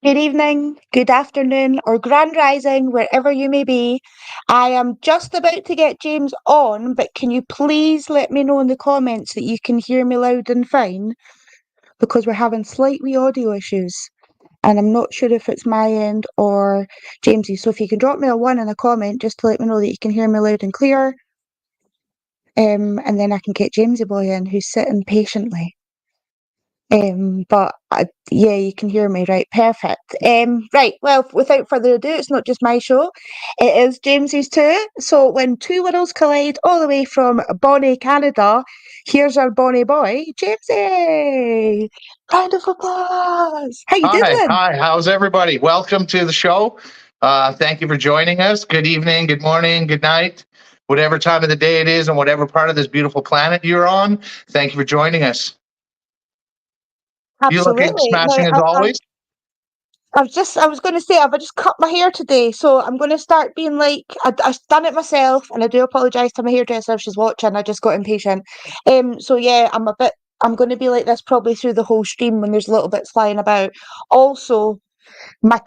Good evening, good afternoon, or grand rising, wherever you may be. I am just about to get James on, but can you please let me know in the comments that you can hear me loud and fine? Because we're having slight wee audio issues, and I'm not sure if it's my end or James's. So if you can drop me a one in a comment just to let me know that you can hear me loud and clear, and then I can get Jamesy boy in, who's sitting patiently. Yeah, you can hear me, right? Perfect. Right. Well, without further ado, it's not just my show; it is James's too. So when two worlds collide, all the way from Bonnie, Canada, here's our Bonnie boy, Jamesy. Round of applause. How you Hi, doing? hi. How's everybody? Welcome to the show. Thank you for joining us. Good evening, good morning, good night, whatever time of the day it is, and whatever part of this beautiful planet you're on. Thank you for joining us. You looking Absolutely. Now, smashing as always? I was going to say, I've just cut my hair today, so I'm going to start being like, I've done it myself, and I do apologise to my hairdresser if she's watching. I just got impatient. So yeah, I'm going to be like this probably through the whole stream when there's little bits flying about. Also, my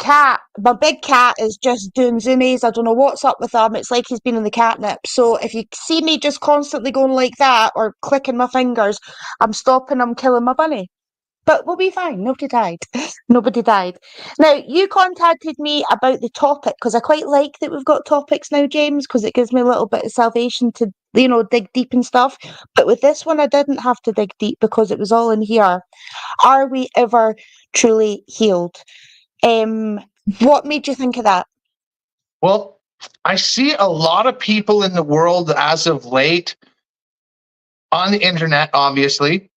big cat is just doing zoomies. I don't know what's up with him. It's like he's been in the catnip. So if you see me just constantly going like that or clicking my fingers, I'm stopping him killing my bunny. But we'll be fine. Nobody died. Nobody died. Now, you contacted me about the topic because I quite like that we've got topics now, James, because it gives me a little bit of salvation to, dig deep and stuff. But with this one, I didn't have to dig deep because it was all in here. Are we ever truly healed? Um, what made you think of that? Well, I see a lot of people in the world as of late on the internet, obviously,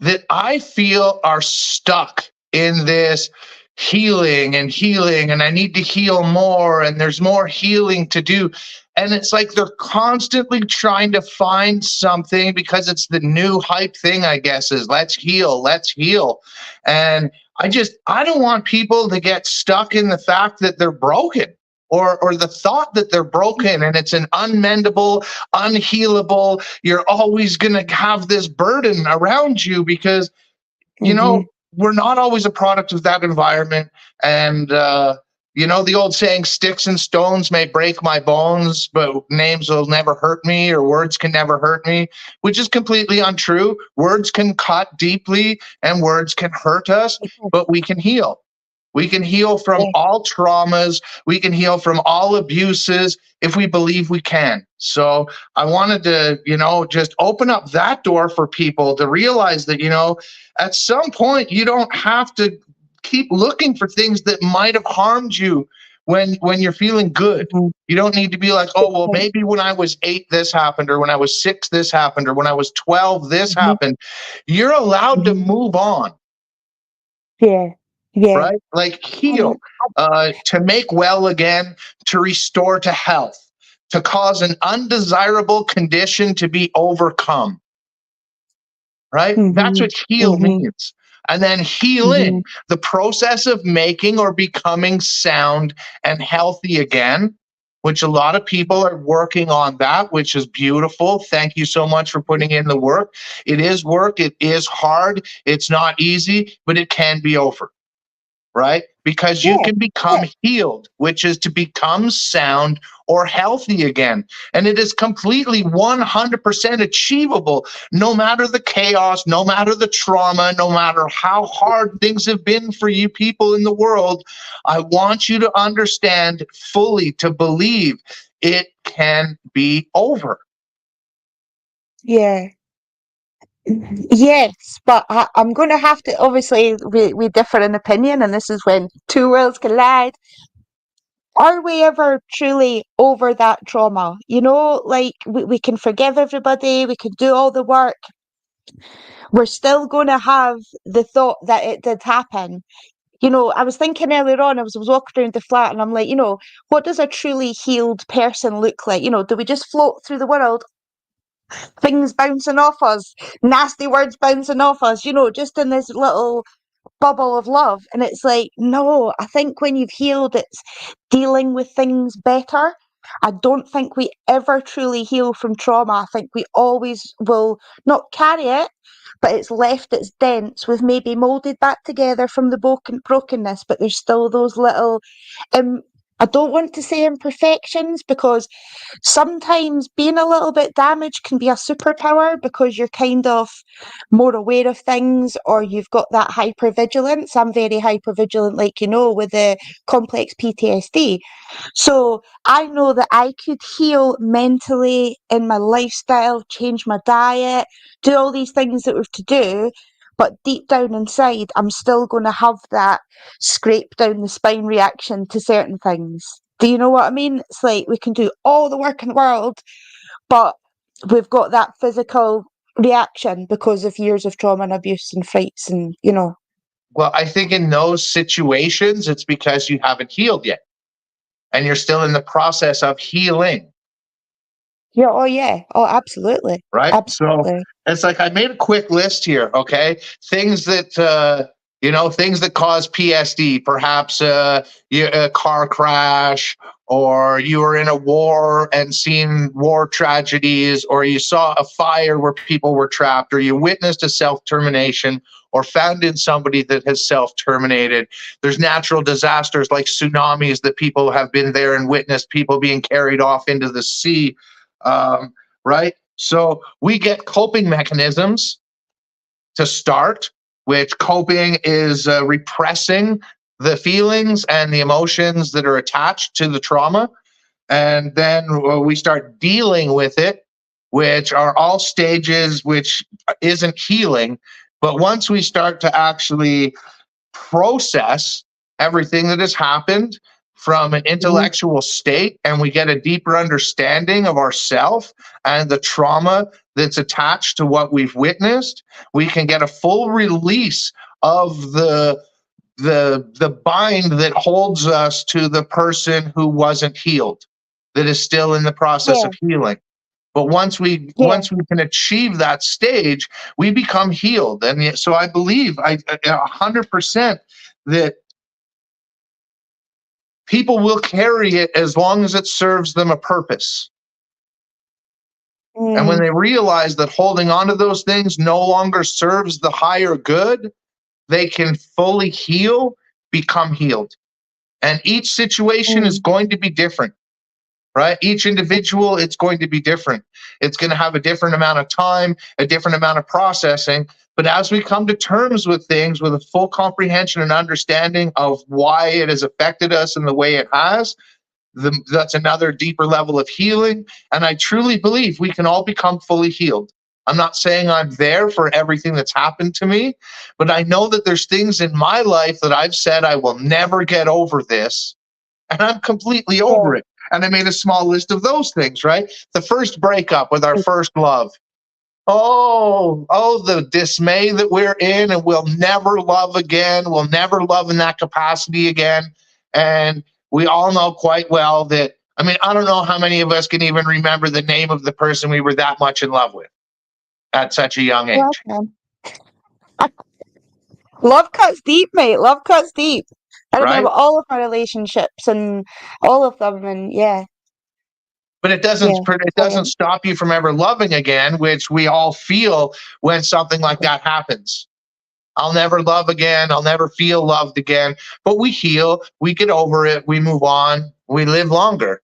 that I feel are stuck in this healing, and I need to heal more, and there's more healing to do. And it's like they're constantly trying to find something because it's the new hype thing, I guess, is let's heal, let's heal. And I don't want people to get stuck in the fact that they're broken or the thought that they're broken and it's an unmendable, unhealable, you're always going to have this burden around you because, you Mm-hmm. know, we're not always a product of that environment. And, the old saying, sticks and stones may break my bones, but names will never hurt me or words can never hurt me, which is completely untrue. Words can cut deeply and words can hurt us, but we can heal. We can heal from Yeah. all traumas. We can heal from all abuses if we believe we can. So I wanted to, just open up that door for people to realize that, at some point you don't have to keep looking for things that might have harmed you when you're feeling good. Mhm. You don't need to be like, oh, well, maybe when I was 8, this happened, or when I was 6, this happened, or when I was 12, this Mhm. happened. You're allowed to Mhm. move on, Yeah. Yeah. right? Like Um, heal, to make well again, to restore to health, to cause an undesirable condition to be overcome, right? That's mhm. what heal Mhm. means. And then healing, Mhm. the process of making or becoming sound and healthy again, which a lot of people are working on that, which is beautiful. Thank you so much for putting in the work. It is work, it is hard, it's not easy, but it can be over, right? Because you Yeah. can become healed, which is to become sound or healthy again. And it is completely 100% achievable, no matter the chaos, no matter the trauma, no matter how hard things have been for you people in the world. I want you to understand fully, to believe it can be over. Yeah. Yes, but I'm going to have to, obviously, we differ in opinion, and this is when two worlds collide. Are we ever truly over that trauma? Like we can forgive everybody, we can do all the work. We're still going to have the thought that it did happen. I was thinking earlier on, I was walking around the flat and I'm like, what does a truly healed person look like? Do we just float through the world, things bouncing off us, nasty words bouncing off us, just in this little bubble of love? And it's like, no, I think when you've healed, it's dealing with things better. I don't think we ever truly heal from trauma. I think we always will not carry it, but it's left its dents. We've maybe moulded back together from the brokenness, but there's still those little, I don't want to say imperfections, because sometimes being a little bit damaged can be a superpower because you're kind of more aware of things, or you've got that hypervigilance. I'm very hypervigilant, like, with the complex PTSD. So I know that I could heal mentally in my lifestyle, change my diet, do all these things that we have to do. But deep down inside, I'm still going to have that scrape down the spine reaction to certain things. Do you know what I mean? It's like we can do all the work in the world, but we've got that physical reaction because of years of trauma and abuse and fights and. Well, I think in those situations, it's because you haven't healed yet and you're still in the process of healing. Yeah. Oh, yeah. Oh, absolutely. Right. So Absolutely. it's like I made a quick list here. Okay. Things that, things that cause PSD, perhaps a car crash, or you were in a war and seen war tragedies, or you saw a fire where people were trapped, or you witnessed a self-termination, or found in somebody that has self-terminated. There's natural disasters like tsunamis that people have been there and witnessed people being carried off into the sea. Right? So we get coping mechanisms to start, which coping is repressing the feelings and the emotions that are attached to the trauma. And then we start dealing with it, which are all stages, which isn't healing. But once we start to actually process everything that has happened from an intellectual state, and we get a deeper understanding of ourself and the trauma that's attached to what we've witnessed, we can get a full release of the bind that holds us to the person who wasn't healed, that is still in the process Yeah. of healing. But once we can achieve that stage, we become healed. And so I believe 100% that people will carry it as long as it serves them a purpose. And when they realize that holding on to those things no longer serves the higher good, they can fully heal, become healed. And each situation is going to be different, right? Each individual, it's going to be different. It's going to have a different amount of time, a different amount of processing. But as we come to terms with things with a full comprehension and understanding of why it has affected us in the way it has, that's another deeper level of healing. And I truly believe we can all become fully healed. I'm not saying I'm there for everything that's happened to me, but I know that there's things in my life that I've said I will never get over this, and I'm completely over it. And I made a small list of those things, right? The first breakup with our first love. Oh, the dismay that we're in, and we'll never love again. We'll never love in that capacity again. And we all know quite well that, I don't know how many of us can even remember the name of the person we were that much in love with at such a young age. Love cuts deep, mate. Love cuts deep. I remember Right? all of my relationships and all of them, and yeah. But it doesn't stop you from ever loving again, which we all feel when something like that happens. I'll never love again. I'll never feel loved again. But we heal, we get over it, we move on, we live longer.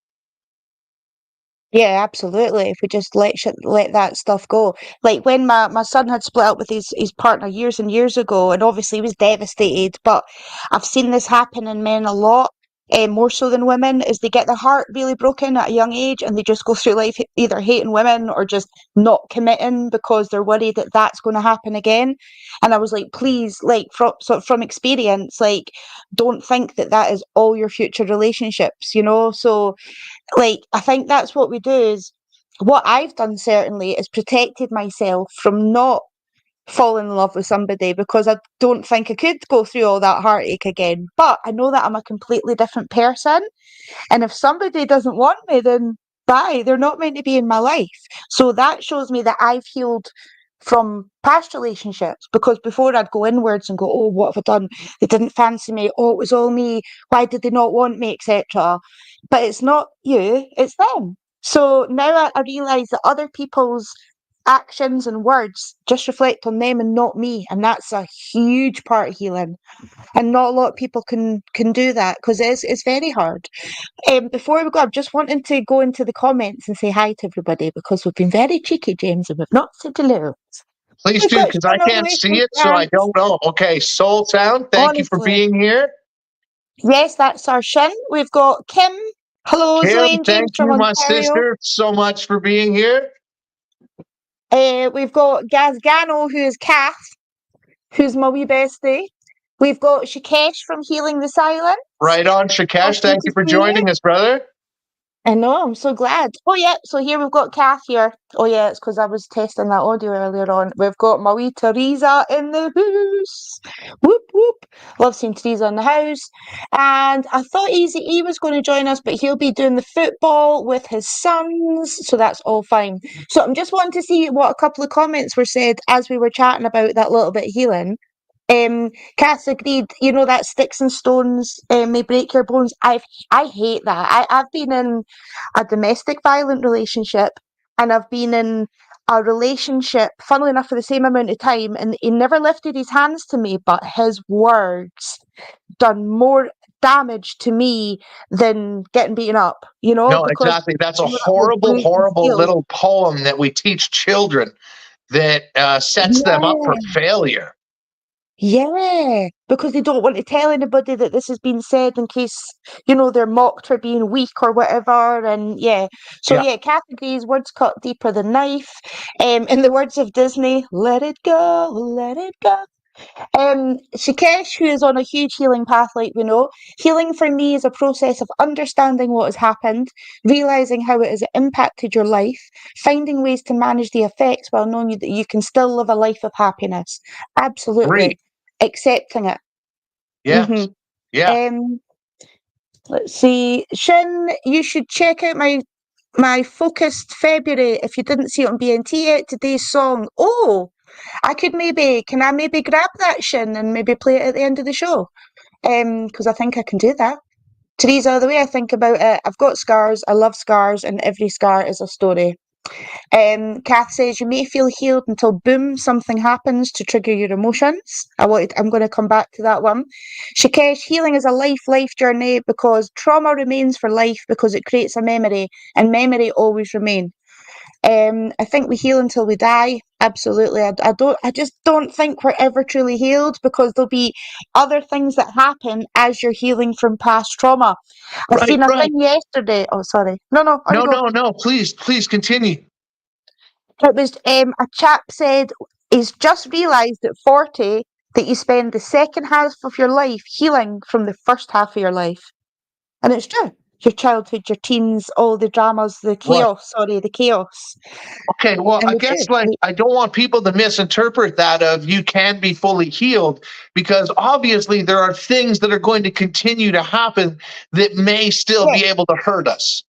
Yeah, absolutely. If we just let that stuff go. Like when my son had split up with his partner years and years ago, and obviously he was devastated, but I've seen this happen in men a lot, more so than women, is they get their heart really broken at a young age and they just go through life either hating women or just not committing because they're worried that that's going to happen again. And I was like, please, like from experience, like don't think that that is all your future relationships. So like I think that's what we do is what I've done certainly is protected myself from not falling in love with somebody because I don't think I could go through all that heartache again. But I know that I'm a completely different person. And if somebody doesn't want me, then bye. They're not meant to be in my life. So that shows me that I've healed from past relationships because before I'd go inwards and go, oh, what have I done? They didn't fancy me. Oh, it was all me. Why did they not want me, etc. but it's not you, it's them. So now I realise that other people's actions and words just reflect on them and not me, and that's a huge part of healing. And not a lot of people can do that because it's very hard. Before we go, I'm just wanting to go into the comments and say hi to everybody because we've been very cheeky, James, and we've not said hello. Please We've do, got because I Shannon all the can't way see from it, so I France. don't know. Okay, Soul Sound, thank you for Honestly, being here. yes, that's our Shin. We've got Kim. Hello, Kim, Zoe and James thank from you, my Ontario. sister, so much for being here. We've got Gazgano, who is Kath, who's my wee bestie. We've got Shikesh from Healing the Silent. Right on, Shikesh, Awesome thank to you for see you. joining us, brother. I know, I'm so glad. Oh, yeah, so here we've got Kath here. Oh, yeah, it's because I was testing that audio earlier on. We've got my wee Teresa in the house. Whoop, whoop. Love seeing Teresa in the house. And I thought Easy E was going to join us, but he'll be doing the football with his sons, so that's all fine. So I'm just wanting to see what a couple of comments were said as we were chatting about that little bit of healing. Cass agreed, you know, that sticks and stones may break your bones. I hate that. I've been in a domestic violent relationship and I've been in a relationship, funnily enough, for the same amount of time, and he never lifted his hands to me, but his words done more damage to me than getting beaten up, you know, No, because exactly. That's a you know, that will horrible, break and horrible heal. little poem that we teach children that sets them up for Yeah. failure. Yeah, because they don't want to tell anybody that this has been said in case, you know, they're mocked for being weak or whatever. And yeah, so Yeah, yeah, Kath agrees, words cut deeper than knife. In the words of Disney, let it go, let it go. Shikesh, who is on a huge healing path, like we know, healing for me is a process of understanding what has happened, realizing how it has impacted your life, finding ways to manage the effects while knowing that you can still live a life of happiness. agree. Absolutely. Accepting it. Yes. hmm Yeah. Um, let's see. Shin, you should check out my focused February if you didn't see it on BNT yet. Today's song. Oh, can I maybe grab that Shin and maybe play it at the end of the show? Because I think I can do that. Teresa, the way I think about it, I've got scars, I love scars, and every scar is a story. Kath says you may feel healed until boom, something happens to trigger your emotions. I'm going to come back to that one. Shikesh, healing is a life journey because trauma remains for life because it creates a memory, and memory always remain. I think we heal until we die. Absolutely. I just don't think we're ever truly healed because there'll be other things that happen as you're healing from past trauma. I Right, seen a right. thing yesterday. Oh, sorry. No, on you No, go. no, no. Please continue. It was a chap said he's just realised at 40 that you spend the second half of your life healing from the first half of your life. And it's true. Your childhood, your teens, all the dramas, Right. the chaos. Okay, well, And I we guess do. like I don't want people to misinterpret that of you can be fully healed because obviously there are things that are going to continue to happen that may still Yeah. be able to hurt us,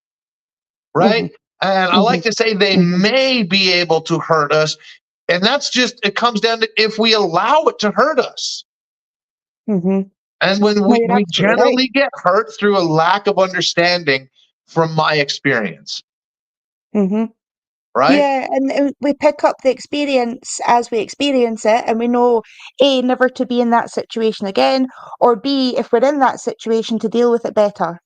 hmm right? And I hmm like to say they hmm may be able to hurt us, and that's just it comes down to if we allow it to hurt us. hmm And when No, we you're absolutely right. generally get hurt through a lack of understanding from my experience, hmm right? Yeah, and we pick up the experience as we experience it, and we know A, never to be in that situation again, or B, if we're in that situation, to deal with it better.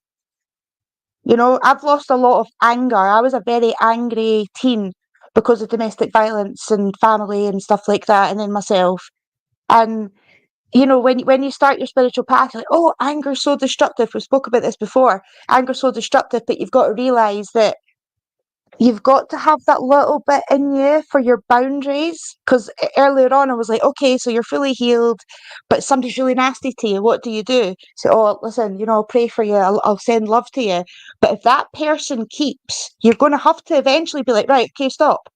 You know, I've lost a lot of anger. I was a very angry teen because of domestic violence and family and stuff like that, and then myself. And you know, when you start your spiritual path, you're like, oh, anger's so destructive. We spoke about this before. Anger's so destructive, but you've got to realize that you've got to have that little bit in you for your boundaries. Because earlier on, I was like, okay, so you're fully healed, but somebody's really nasty to you. What do you do? So, oh, listen, you know, I'll pray for you. I'll send love to you. But if that person keeps, you're going to have to eventually be like, right, okay, stop.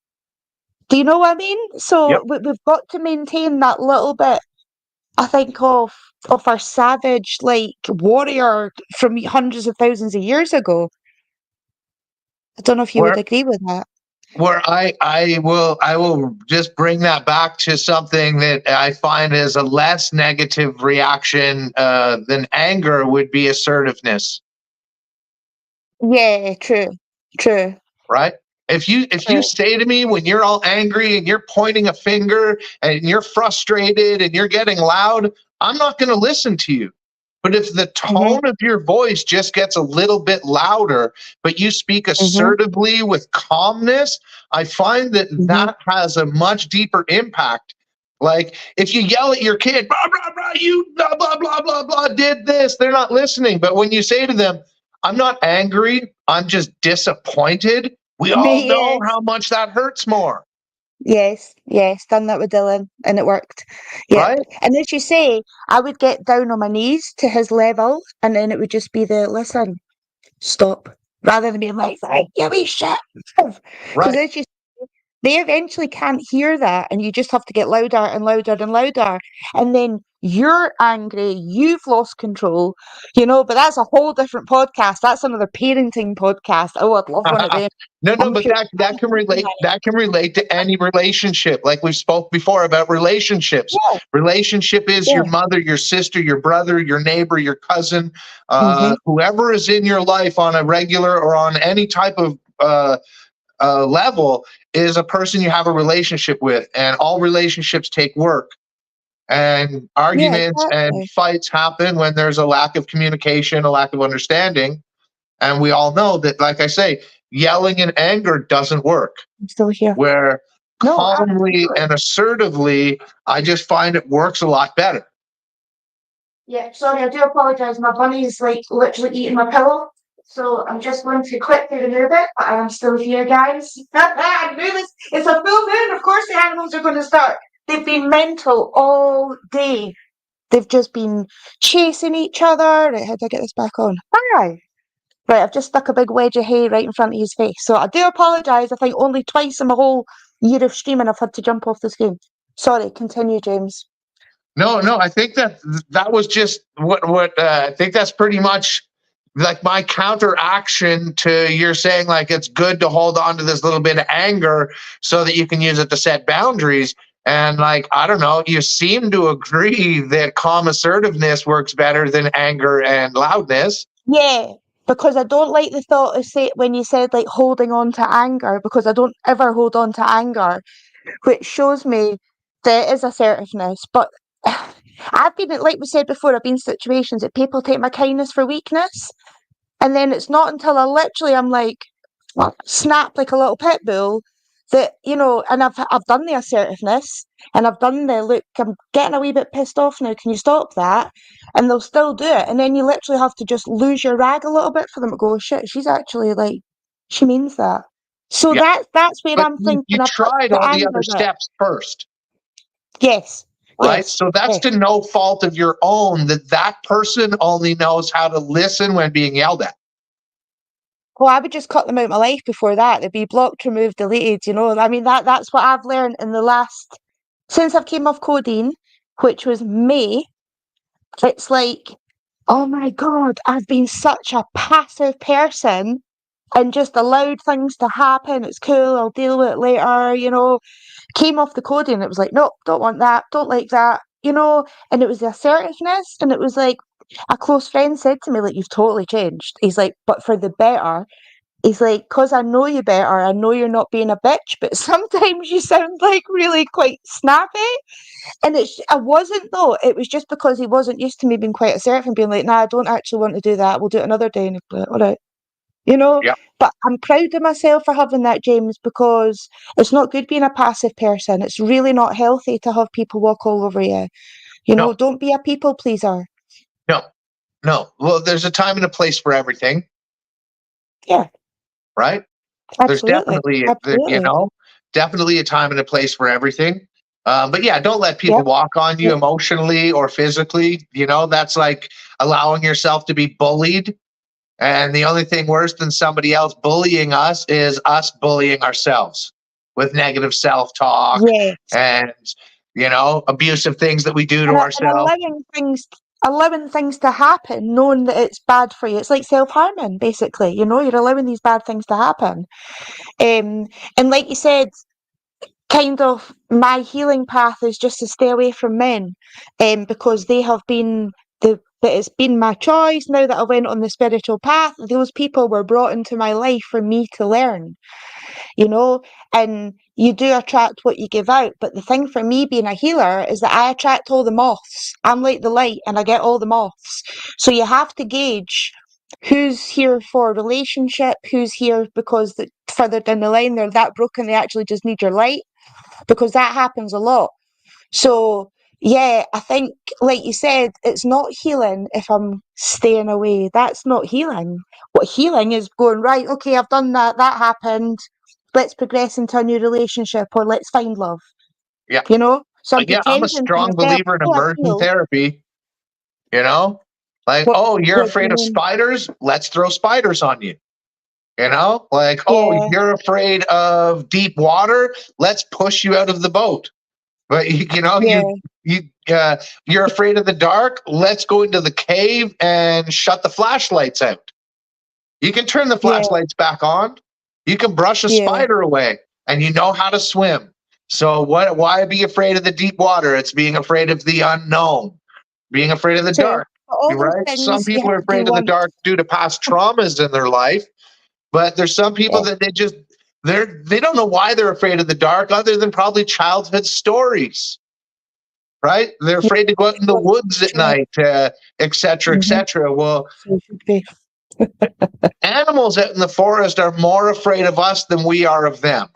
Do you know what I mean? Yep. So we've got to maintain that little bit, I think, of our savage, like, warrior from hundreds of thousands of years ago. I don't know if you would Where agree with that. I will just bring that back to something that I find is a less negative reaction than anger would be assertiveness. Yeah, true, right? If you true. say to me when you're all angry and you're pointing a finger and you're frustrated and you're getting loud, I'm not going to listen to you. But if the Mhm, tone of your voice just gets a little bit louder, but you speak mhm, assertively with calmness, I find that mhm. that has a much deeper impact. Like if you yell at your kid, blah, blah, blah, you blah, blah, blah, blah, blah, did this, they're not listening. But when you say to them, I'm not angry, I'm just disappointed, we all know Yes. how much that hurts more, Yes, done that with Dylan and it worked. Yep. right? And as you say, I would get down on my knees to his level and then it would just be the listen, stop. Rather than being like, you wee shit. Because Right. as you they eventually can't hear that and you just have to get louder and louder and louder. And then you're angry, you've lost control, but that's a whole different podcast. That's another parenting podcast. Oh, I'd love one of them. No, no, I'm but sure. that can relate, that can relate to any relationship. Like we spoke before about relationships. Yeah. Relationship is your Yeah. mother, your sister, your brother, your neighbor, your cousin, Hmm. whoever is in your life on a regular or on any type of level is a person you have a relationship with, and all relationships take work. And Yeah, arguments and exactly. fights happen when there's a lack of communication, a lack of understanding. And we all know that, like I say, yelling in anger doesn't work. I'm still here. Where No, calmly absolutely. and assertively, I just find it works a lot better. Yeah, sorry, I do apologise. My bunny's like literally eating my pillow. So I'm just going to quickly remove it, but I am still here, guys. I knew this. It's a full moon. Of course the animals are going to start. They've been mental all day. They've just been chasing each other. Right, how do I get this back on? Hi. Right, I've just stuck a big wedge of hay right in front of his face. So I do apologise. I think only twice in my whole year of streaming I've had to jump off the screen. Sorry, continue, James. No, no, I think that was just what I think that's pretty much like my counteraction to you're saying like it's good to hold on to this little bit of anger so that you can use it to set boundaries. And like I don't know, you seem to agree that calm assertiveness works better than anger and loudness. Yeah, because I don't like the thought of say when you said like holding on to anger, because I don't ever hold on to anger, which shows me there is assertiveness. But I've been like we said before, I've been in situations that people take my kindness for weakness. And then it's not until I'm like snap like a little pit bull that, and I've done the assertiveness and I've done the look, I'm getting a wee bit pissed off now, can you stop that? And they'll still do it. And then you literally have to just lose your rag a little bit for them to go, shit, she's actually like, she means that. So Yeah, that's where but I'm you thinking I put tried the all the anger other bit. steps first, Yes, right? yes, So that's yes. to no fault of your own that that person only knows how to listen when being yelled at. Well, I would just cut them out of my life before that. They'd be blocked, removed, deleted, I mean that's what I've learned in the last since I've came off codeine, which was May. It's like, oh my God, I've been such a passive person and just allowed things to happen. It's cool, I'll deal with it later. Came off the codeine, it was like, nope, don't want that, don't like that. And it was the assertiveness, and it was like a close friend said to me, like, you've totally changed. He's like, but for the better. He's like, "'Cause I know you better, I know you're not being a bitch, but sometimes you sound like really quite snappy." And I wasn't though. It was just because he wasn't used to me being quite assertive and being like, "Nah, I don't actually want to do that. We'll do it another day." And he'd be like, "All right," you know. Yeah. But I'm proud of myself for having that, James, because it's not good being a passive person. It's really not healthy to have people walk all over you. No, Don't be a people pleaser. no, no. Well, there's a time and a place for everything, Yeah, right? There's absolutely, definitely, absolutely. definitely a time and a place for everything. But yeah, don't let people Yep, walk on you yep. emotionally or physically. That's like allowing yourself to be bullied. And the only thing worse than somebody else bullying us is us bullying ourselves with negative self talk Yes. and, abusive things that we do to And ourselves. allowing things to happen, knowing that it's bad for you. It's like self-harming, basically. You're allowing these bad things to happen. And like you said, kind of my healing path is just to stay away from men, because they have been the that it's been my choice. Now that I went on the spiritual path, those people were brought into my life for me to learn, you know, and you do attract what you give out. But the thing for me being a healer is that I attract all the moths. I'm like the light and I get all the moths. So you have to gauge who's here for a relationship, who's here because further down the line they're that broken they actually just need your light, because that happens a lot. So yeah, I think, like you said, it's not healing if I'm staying away. That's not healing. What healing is going, right, okay, I've done that, that happened. Let's progress into a new relationship, or let's find love. Yeah. You know? So I'm Yeah, I'm a pretending to strong myself, believer in oh, I immersion feel. therapy, you know? Like, What oh, you're what do you afraid of mean? spiders? Let's throw spiders on you. You know? Like, oh, Yeah, you're afraid of deep water? Let's push you out of the boat. But you know, yeah, you you're afraid of the dark? Let's go into the cave and shut the flashlights out. You can turn the yeah, flashlights back on. You can brush a yeah. spider away, and you know how to swim. So what? Why be afraid of the deep water? It's being afraid of the unknown, being afraid of the True. dark. But all You're those right. Some things you people have are to do afraid of the once. dark due to past traumas in their life, but there's some people Yeah, that they don't know why they're afraid of the dark, other than probably childhood stories. Right? They're yeah, afraid to go out in the true, woods at true. night, et cetera, et Mm-hmm. cetera. Well, So it should be. animals out in the forest are more afraid of us than we are of them.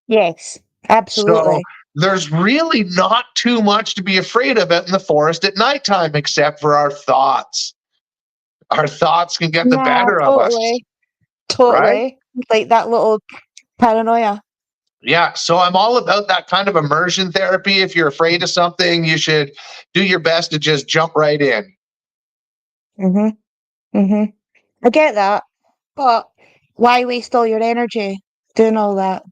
Yes, So absolutely. there's really not too much to be afraid of out in the forest at nighttime, except for our thoughts. Our thoughts can get the Yeah, better of us, totally. right? Totally. Like that little paranoia. Yeah. So I'm all about that kind of immersion therapy. If you're afraid of something, you should do your best to just jump right in. Mhm. Mhm. I get that, but why waste all your energy doing all that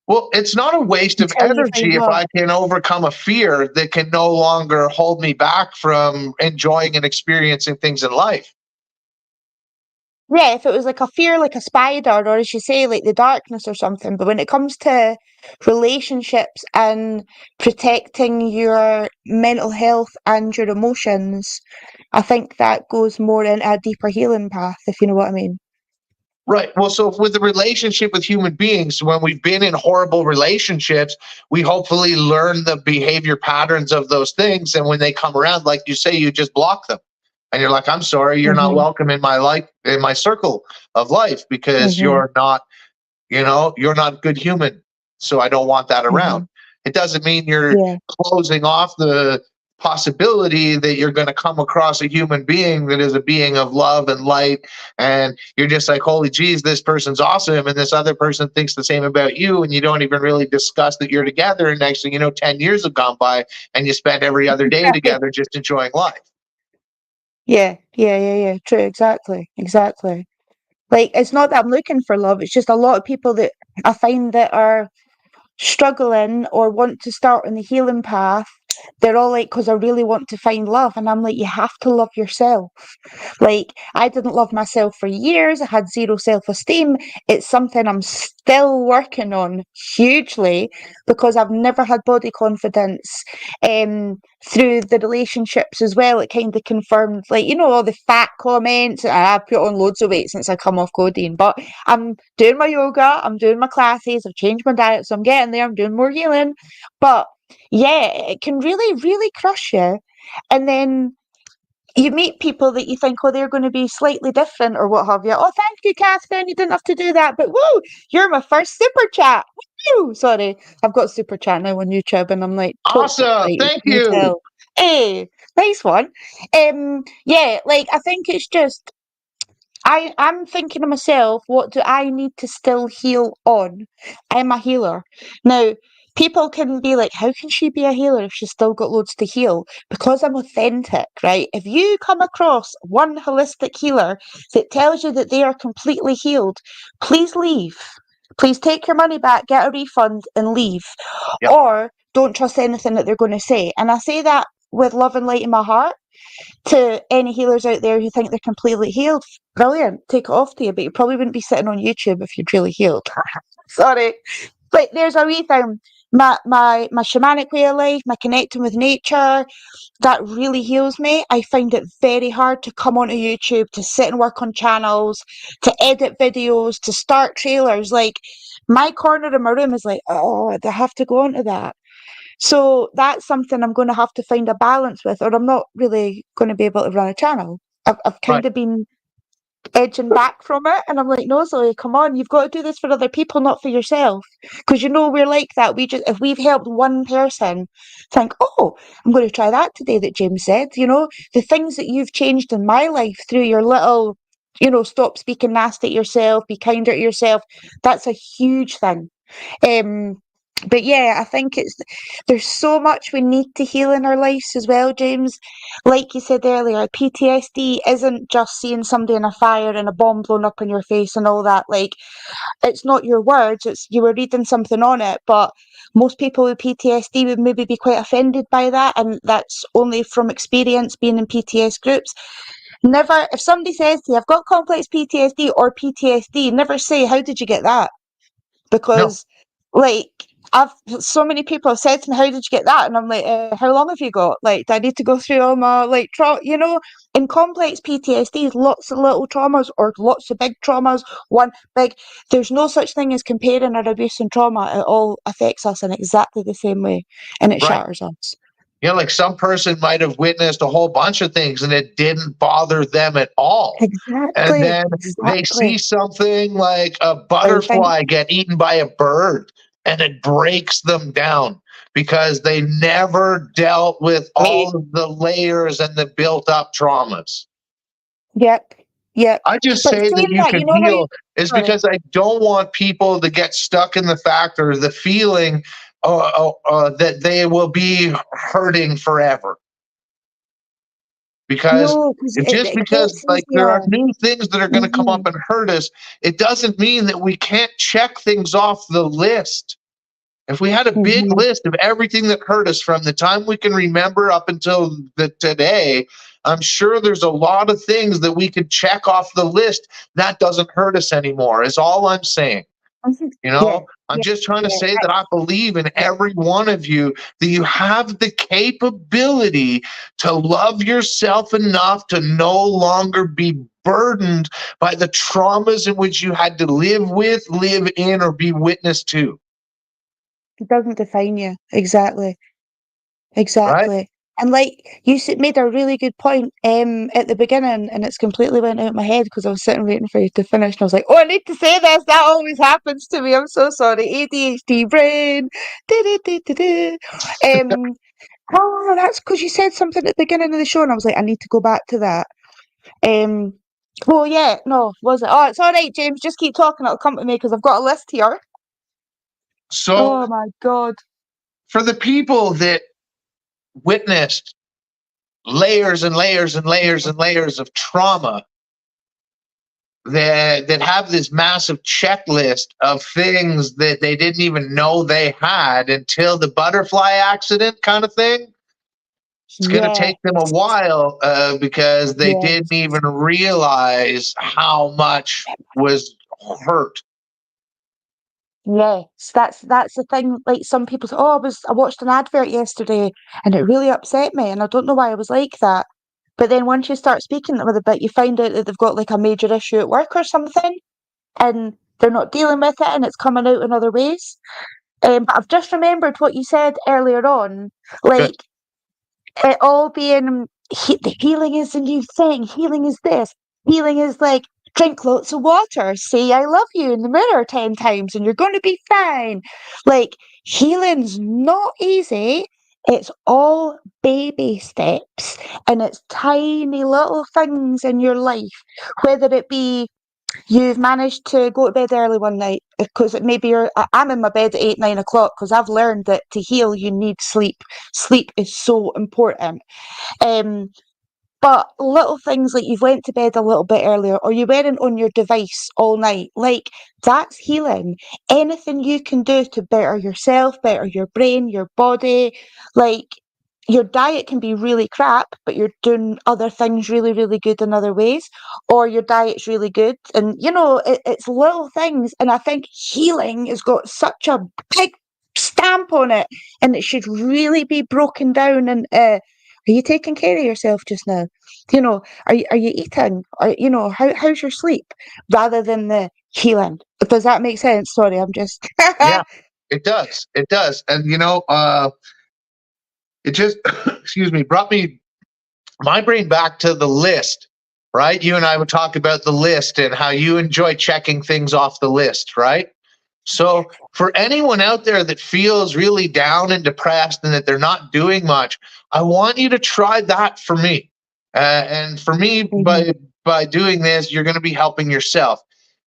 Well, it's not a waste of until you find energy if love? I can overcome a fear that can no longer hold me back from enjoying and experiencing things in life. Yeah, if it was like a fear, like a spider, or as you say, like the darkness or something. But when it comes to relationships and protecting your mental health and your emotions, I think that goes more in a deeper healing path, if you know what I mean. Right. Well, so with the relationship with human beings, when we've been in horrible relationships, we hopefully learn the behavior patterns of those things. And when they come around, like you say, you just block them. And you're like, I'm sorry, you're not Mhm. welcome in my life, in my circle of life, because Mhm. you're not, you're not a good human. So I don't want that around. Mhm. It doesn't mean you're Yeah. closing off the possibility that you're going to come across a human being that is a being of love and light, and you're just like, holy geez, this person's awesome, and this other person thinks the same about you, and you don't even really discuss that you're together, and next thing you know, 10 years have gone by and you spend every other day together just enjoying life. Yeah. Yeah. Yeah. Yeah. True. Exactly. Exactly. Like, it's not that I'm looking for love. It's just a lot of people that I find that are struggling or want to start on the healing path. They're all like, because I really want to find love. And I'm like, you have to love yourself. Like, I didn't love myself for years. I had zero self esteem. It's something I'm still working on hugely because I've never had body confidence. Through the relationships as well, it kind of confirmed, like, all the fat comments. I've put on loads of weight since I come off codeine, but I'm doing my yoga, I'm doing my classes, I've changed my diet, so I'm getting there, I'm doing more healing. But yeah, it can really, really crush you. And then you meet people that you think, oh, they're going to be slightly different or what have you. Oh, thank you, Catherine. You didn't have to do that. But woo, you're my first super chat. Woo! Sorry, I've got super chat now on YouTube, and I'm like totally Awesome. excited. Thank Can you you. tell? Hey, nice one. Yeah, like I think it's just I'm thinking to myself, what do I need to still heal on? I'm a healer. Now, people can be like, how can she be a healer if she's still got loads to heal? Because I'm authentic, right? If you come across one holistic healer that tells you that they are completely healed, please leave. Please take your money back, get a refund, and leave. Yep. Or don't trust anything that they're going to say. And I say that with love and light in my heart to any healers out there who think they're completely healed. Brilliant. Take it off to you, but you probably wouldn't be sitting on YouTube if you'd really healed. Sorry. But there's a wee thing. my shamanic way of life, my connecting with nature, that really heals me. I find it very hard to come onto YouTube, to sit and work on channels, to edit videos, to start trailers. Like, my corner of my room is like, oh, I have to go onto that. So that's something I'm going to have to find a balance with, or I'm not really going to be able to run a channel. I've Right. kind of been edging back from it, and I'm like, no, Zoe, come on, you've got to do this for other people, not for yourself. Because we're like that. If we've helped one person think, oh, I'm going to try that today that James said, the things that you've changed in my life through your little, stop speaking nasty at yourself, be kinder to yourself, that's a huge thing. But yeah, I think there's so much we need to heal in our lives as well, James. Like you said earlier, PTSD isn't just seeing somebody in a fire and a bomb blown up in your face and all that. Like, it's not your words, it's you were reading something on it, but most people with PTSD would maybe be quite offended by that, and that's only from experience being in PTS groups. Never, if somebody says to you, I've got complex PTSD or PTSD, never say, how did you get that? No. Because, like, so many people have said to me, how did you get that? And I'm like, how long have you got? Like, do I need to go through all my, like, in complex PTSD, lots of little traumas or lots of big traumas, one big, there's no such thing as comparing our abuse and trauma. It all affects us in exactly the same way, and it Right. shatters us. Like some person might have witnessed a whole bunch of things and it didn't bother them at all. And Exactly, then they exactly. see something like a I think, butterfly get eaten by a bird and it breaks them down because they never dealt with all of the layers and the built up traumas. yep, yep. I just But say that saying you that, can how you, heal is sorry. because I don't want people to get stuck in the fact or the feeling that they will be hurting forever. Because No, because just it because forces like there are you. new things that are going to come up Mhm, and hurt us, it doesn't mean that we can't check things off the list. If we had a big mhm. list of everything that hurt us from the time we can remember up until today, I'm sure there's a lot of things that we could check off the list that doesn't hurt us anymore, is all I'm saying. Mhm. Yeah, I'm yeah, just trying to yeah, say that I believe in yeah. every one of you, that you have the capability to love yourself enough to no longer be burdened by the traumas in which you had to live with, live in, or be witness to. It doesn't define you. Exactly, Right? exactly. And like you made a really good point at the beginning, and it's completely went out of my head because I was sitting waiting for you to finish, and I was like, "Oh, I need to say this." That always happens to me. I'm so sorry. ADHD brain. Du-du-du-du-du. Um. Oh, that's because you said something at the beginning of the show, and I was like, I need to go back to that. Um. Oh yeah, no, was it? Oh, it's all right, James. Just keep talking. It'll come to me because I've got a list here. So, Oh my God. for the people that witnessed layers and layers and layers and layers of trauma, that have this massive checklist of things that they didn't even know they had until the butterfly accident kind of thing, it's going to Yeah. take them a while because they Yeah. didn't even realize how much was hurt. Yes, that's the thing. Like, some people say, "Oh, I watched an advert yesterday, and it really upset me, and I don't know why I was like that." But then once you start speaking to them a bit, you find out that they've got like a major issue at work or something, and they're not dealing with it, and it's coming out in other ways. But I've just remembered what you said earlier on, Good. like it all being the healing is a new thing. Healing is this. Healing is like drink lots of water, say I love you in the mirror 10 times, and you're going to be fine. Like, healing's not easy. It's all baby steps, and it's tiny little things in your life, whether it be you've managed to go to bed early one night because maybe I'm in my bed at 8, 9 o'clock because I've learned that to heal you need sleep. Sleep is so important. Um, but little things like you've went to bed a little bit earlier, or you weren't on your device all night, like, that's healing. Anything you can do to better yourself, better your brain, your body, like, your diet can be really crap, but you're doing other things really, really good in other ways, or your diet's really good, and it's little things. And I think healing has got such a big stamp on it, and it should really be broken down. And are you taking care of yourself just now? Are you eating? How's your sleep? Rather than the healing. Does that make sense? Sorry, I'm just. Yeah, it does. It does. And it just excuse me, brought my brain back to the list, right? You and I would talk about the list and how you enjoy checking things off the list, right? So for anyone out there that feels really down and depressed and that they're not doing much, I want you to try that for me. And for me, by doing this, you're going to be helping yourself.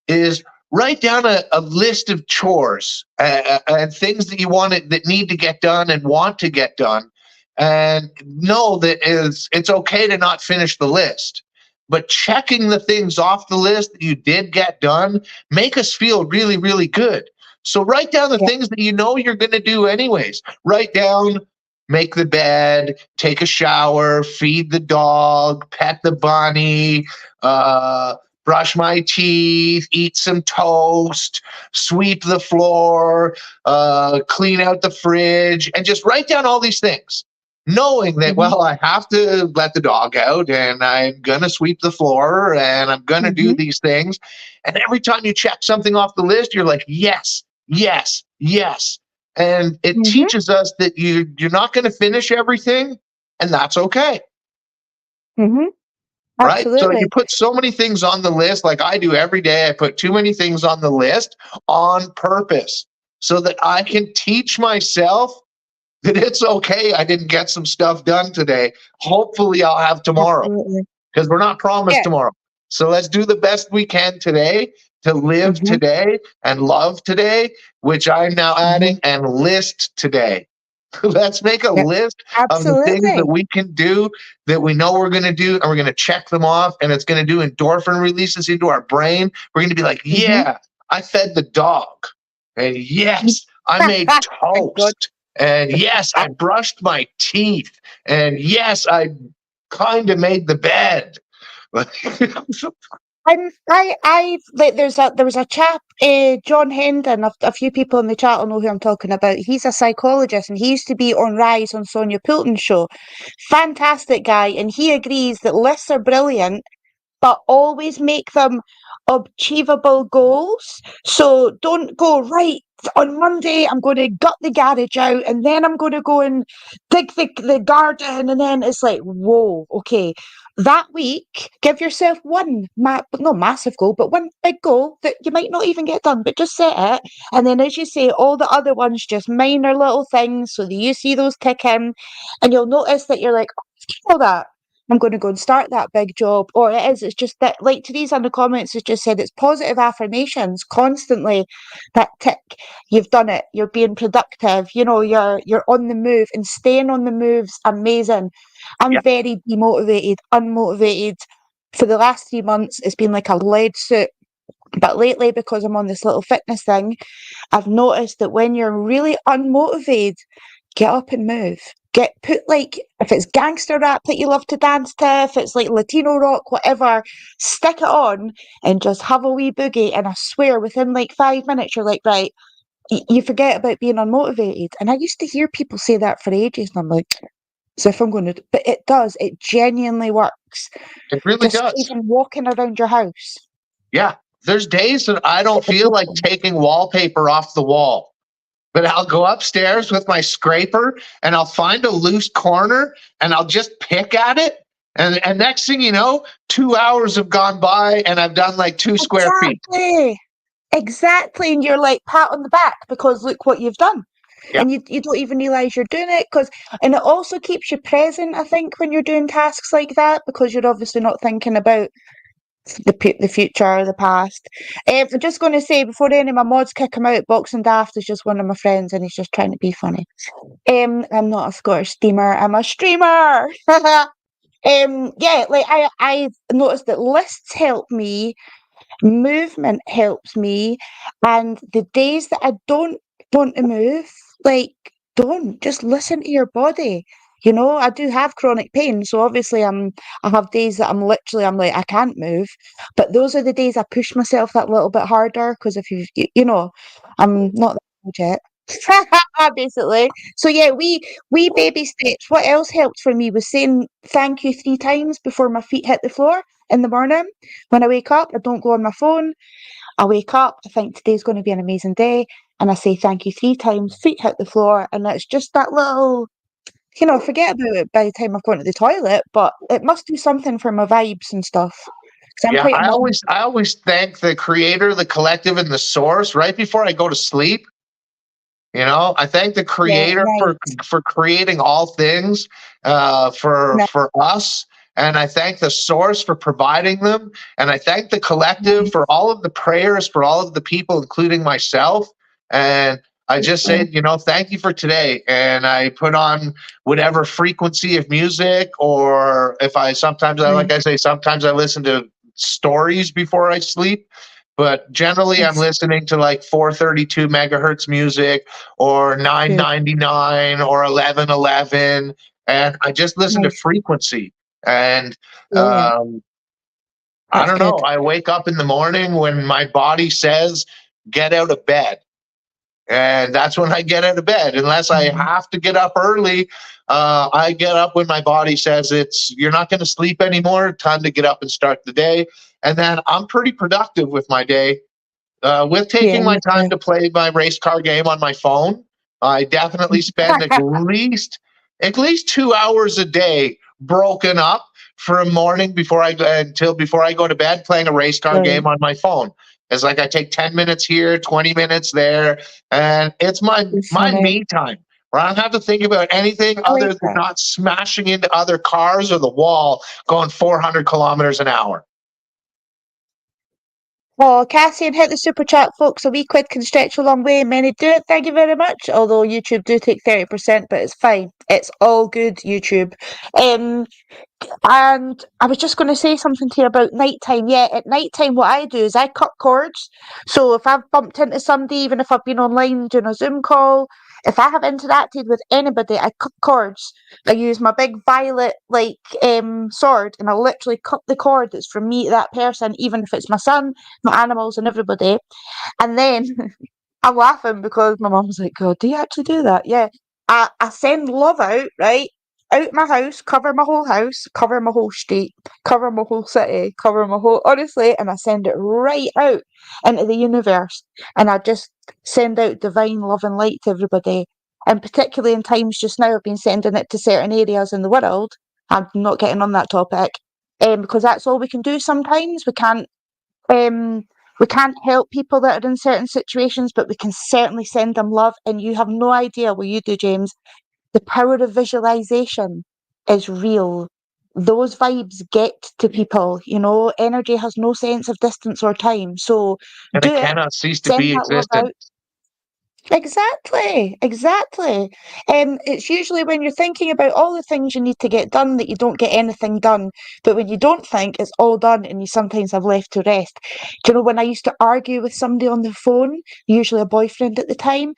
Is write down a list of chores and things that you that need to get done and want to get done, and know that it's okay to not finish the list. But checking the things off the list that you did get done make us feel really, really good. So write down the things that you know you're going to do anyways. Write down, make the bed, take a shower, feed the dog, pet the bunny, brush my teeth, eat some toast, sweep the floor, clean out the fridge, and just write down all these things. Knowing that, well, I have to let the dog out and I'm going to sweep the floor and I'm going to do these things. And every time you check something off the list, you're like, yes, yes, yes. And it teaches us that you're not going to finish everything, and that's okay. Right? Absolutely. So you put so many things on the list, like I do every day. I put too many things on the list on purpose so that I can teach myself that it's okay. I didn't get some stuff done today. Hopefully I'll have tomorrow, because we're not promised tomorrow. So let's do the best we can today to live today and love today, which I'm now adding, and list today. Let's make a list of the things that we can do that we know we're going to do, and we're going to check them off, and it's going to do endorphin releases into our brain. We're going to be like, yeah, I fed the dog. And yes, I made toast. And yes, I brushed my teeth. And yes, I kind of made the bed. There was a chap, John Hendon. A few people in the chat will know who I'm talking about. He's a psychologist, and he used to be on Rise on Sonia Poulton's show. Fantastic guy, and he agrees that lists are brilliant, but always make them achievable goals. So don't go, right, on Monday I'm going to gut the garage out, and then I'm going to go and dig the garden, and then it's like, whoa, okay. That week, give yourself one, not massive goal, but one big goal that you might not even get done, but just set it. And then, as you say, all the other ones, just minor little things, so that you see those tick in, and you'll notice that you're like, oh, that. I'm going to go and start that big job. Or it's just that, like Theresa in the comments has just said, it's positive affirmations constantly that tick. You've done it. You're being productive. You're on the move, and staying on the move's amazing. I'm very demotivated, unmotivated. For the last 3 months, it's been like a lead suit. But lately, because I'm on this little fitness thing, I've noticed that when you're really unmotivated, get up and move. If it's gangster rap that you love to dance to, if it's like Latino rock, whatever, stick it on and just have a wee boogie. And I swear, within like 5 minutes, you're like, right, you forget about being unmotivated. And I used to hear people say that for ages, and I'm like, as if I'm going to, but it does. It genuinely works. It really just does. Even walking around your house. Yeah. There's days that I don't feel like taking wallpaper off the wall. But I'll go upstairs with my scraper and I'll find a loose corner and I'll just pick at it. And next thing you know, 2 hours have gone by and I've done like 2 square feet. Exactly. And you're like, pat on the back, because look what you've done. Yeah. And you don't even realize you're doing it, and it also keeps you present, I think, when you're doing tasks like that, because you're obviously not thinking about the future or the past. I'm just going to say, before any of my mods kick him out, Boxing Daft is just one of my friends, and he's just trying to be funny. I'm not a Scottish steamer, I'm a streamer. I've noticed that lists help me, movement helps me, and the days that I don't want to move, don't just listen to your body. I do have chronic pain, so obviously I have days that I'm like, I can't move, but those are the days I push myself that little bit harder, because if I'm not that good yet. Basically. So yeah, we baby steps. What else helped for me was saying thank you 3 times before my feet hit the floor in the morning. When I wake up, I don't go on my phone. I wake up, I think today's going to be an amazing day, and I say thank you 3 times, feet hit the floor, and it's just that little, forget about it by the time I've gone to the toilet, but it must do something for my vibes and stuff. 'Cause I'm Yeah, quite a mum. I always thank the creator, the collective, and the source right before I go to sleep. I thank the Yeah, creator nice, for creating all things nice. for us, and I thank the source for providing them, and I thank the collective for Nice. all of the prayers for all of the people, including myself. And I just say, thank you for today, and I put on whatever frequency of music, or if I sometimes I like Mm, I say sometimes I listen to stories before I sleep. But generally, I'm nice. listening to like 432 megahertz music or Good. 999 or 1111. And I just listen to Nice. frequency. And Yeah, um, I that's don't know. good. I wake up in the morning when my body says, get out of bed. And that's when I get out of bed. Unless I Mm, have to get up early, I get up when my body says you're not going to sleep anymore. Time to get up and start the day. And then I'm pretty productive with my day. With yeah, taking my me time too. to play my race car game on my phone, I definitely spend at least 2 hours a day broken up for a morning before I go to bed playing a race car game Brilliant. on my phone. It's like I take 10 minutes here, 20 minutes there, and it's It's my funny. me time where I don't have to think about anything I other like than that. not smashing into other cars or the wall going 400 kilometers an hour. Oh, Cassian hit the super chat, folks. A wee quid can stretch a long way. Many do it. Thank you very much. Although YouTube do take 30%, but it's fine. It's all good, YouTube. Um, And I was just going to say something to you about nighttime. Yeah, at nighttime, what I do is I cut cords. So if I've bumped into somebody, even if I've been online doing a Zoom call, if I have interacted with anybody, I cut cords. I use my big violet sword, and I literally cut the cord that's from me to that person, even if it's my son, my animals, and everybody. And then I'm laughing because my mum's like, God, do you actually do that? Yeah. I send love out, right? Out my house, cover my whole house, cover my whole street, cover my whole city, cover my whole, honestly, and I send it right out into the universe. And I just send out divine love and light to everybody. And particularly in times just now, I've been sending it to certain areas in the world. I'm not getting on that topic. Because that's all we can do sometimes. Um, we can't help people that are in certain situations, but we can certainly send them love. And you have no idea what you do, James. The power of visualization is real. Those vibes get to people, energy has no sense of distance or time. So And do it it, cannot cease to send be that love existent. out. Exactly, exactly. It's usually when you're thinking about all the things you need to get done that you don't get anything done. But when you don't think, it's all done and you sometimes have left to rest. Do you know when I used to argue with somebody on the phone, usually a boyfriend at the time,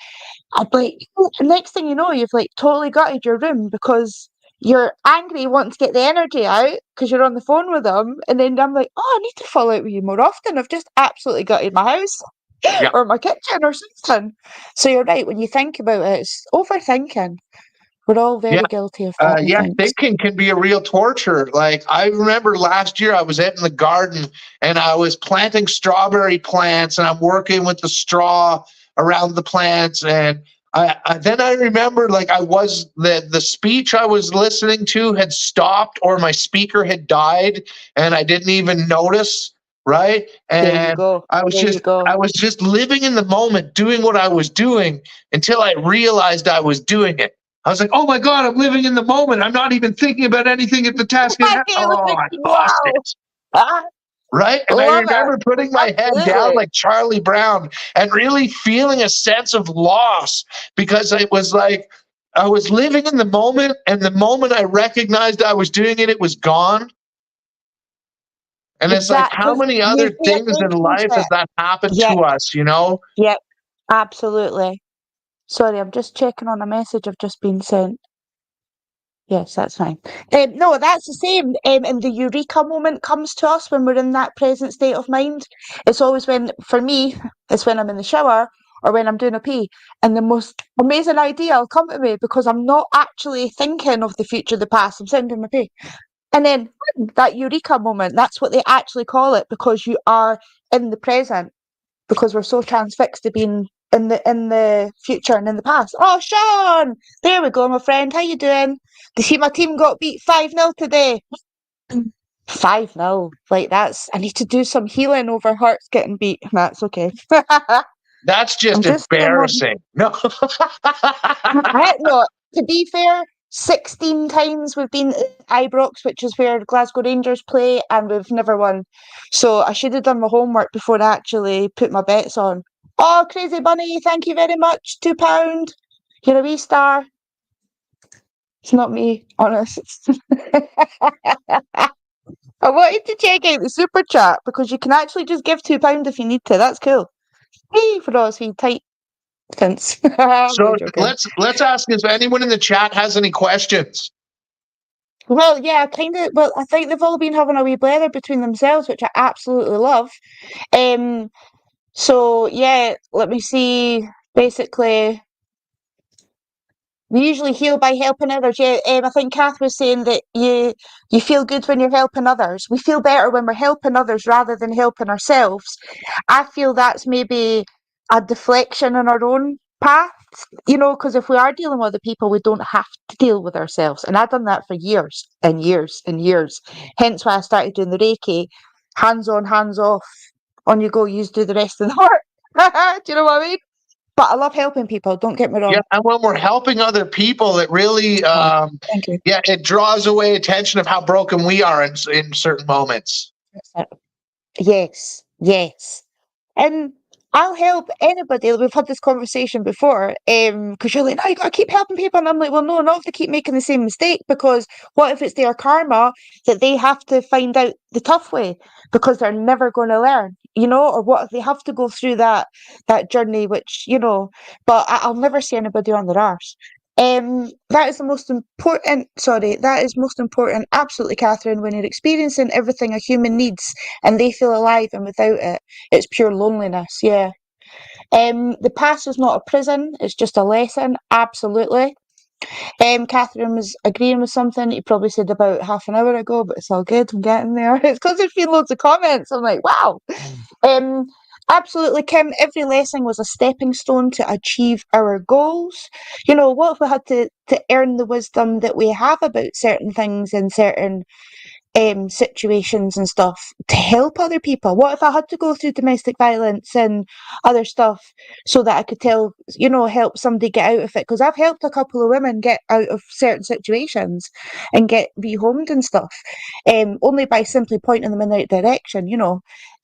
I'd be like, next thing you know, you've like totally gutted your room because you're angry, wanting to get the energy out because you're on the phone with them. And then I'm like, oh, I need to fall out with you more often. I've just absolutely gutted my house Yeah. or my kitchen or something. So you're right. When you think about it, it's overthinking. We're all Yeah. very guilty of that, I Yeah, think. thinking can be a real torture. Like I remember last year, I was out in the garden and I was planting strawberry plants, and I'm working with the straw around the plants. And then I remembered, like the speech I was listening to had stopped, or my speaker had died, and I didn't even notice. Right, There you and go. There you go. I was just living in the moment, doing what I was doing until I realized I was doing it. I was like, oh my God, I'm living in the moment. I'm not even thinking about anything at the task at hand. You're Oh, like, I lost wow. it. Ah, Right. And I love it. remember putting my head down Absolutely. like Charlie Brown and really feeling a sense of loss, because it was like I was living in the moment. And the moment I recognized I was doing it, it was gone. And it's like, Exactly. how Because many you other pay things in attention life to has it. that happened Yep. to us, you know? Yep. Absolutely. Sorry, I'm just checking on a message I've just been sent. Yes, that's fine. No, that's the same. And the eureka moment comes to us when we're in that present state of mind. It's always when, for me, it's when I'm in the shower or when I'm doing a pee, and the most amazing idea will come to me because I'm not actually thinking of the future, the past. I'm sitting doing my pee. And then that eureka moment, that's what they actually call it, because you are in the present, because we're so transfixed to being in the future and in the past. Oh, Sean! There we go, my friend. How you doing? Did you see my team got beat 5-0 today? 5-0. Like, I need to do some healing over Hearts getting beat. That's okay. That's just I'm just doing what embarrassing. No. no, to be fair, 16 times we've been at Ibrox, which is where Glasgow Rangers play, and we've never won. So I should have done my homework before I actually put my bets on. Oh, Crazy Bunny, thank you very much. £2. You're a wee star. It's not me, honest. I wanted to check out the super chat because you can actually just give £2 if you need to. That's cool. Hey, for us, we tight fence. I'm So only joking. let's ask if anyone in the chat has any questions. Well, yeah, kind of. Well, I think they've all been having a wee blather between themselves, which I absolutely love. So yeah, let me see. Basically, we usually heal by helping others. Yeah, I think Kath was saying that you feel good when you're helping others. We feel better when we're helping others rather than helping ourselves. I feel that's maybe a deflection in our own path, because if we are dealing with other people, we don't have to deal with ourselves. And I've done that for years and years and years. Hence why I started doing the Reiki, hands on, hands off. On you go, you do the rest of the work. Do you know what I mean? But I love helping people, don't get me wrong. Yeah, and when we're helping other people, it really, Thank you. yeah, it draws away attention of how broken we are in certain moments. Yes, yes. And I'll help anybody. We've had this conversation before, because you're like, no, you got to keep helping people. And I'm like, well, no, not if they keep making the same mistake, because what if it's their karma that they have to find out the tough way because they're never going to learn, or what if they have to go through that journey, which, but I'll never see anybody on their arse. That is the most important, that is most important, absolutely, Catherine, when you're experiencing everything a human needs and they feel alive, and without it, it's pure loneliness, yeah. The past is not a prison, it's just a lesson, absolutely. Catherine was agreeing with something you probably said about half an hour ago, but it's all good, I'm getting there. It's because there's been loads of comments, I'm like, wow. Absolutely, Kim, every lesson was a stepping stone to achieve our goals. What if we had to earn the wisdom that we have about certain things and certain situations and stuff to help other people? What if I had to go through domestic violence and other stuff so that I could help somebody get out of it? Because I've helped a couple of women get out of certain situations and get rehomed and stuff, only by simply pointing them in the right direction,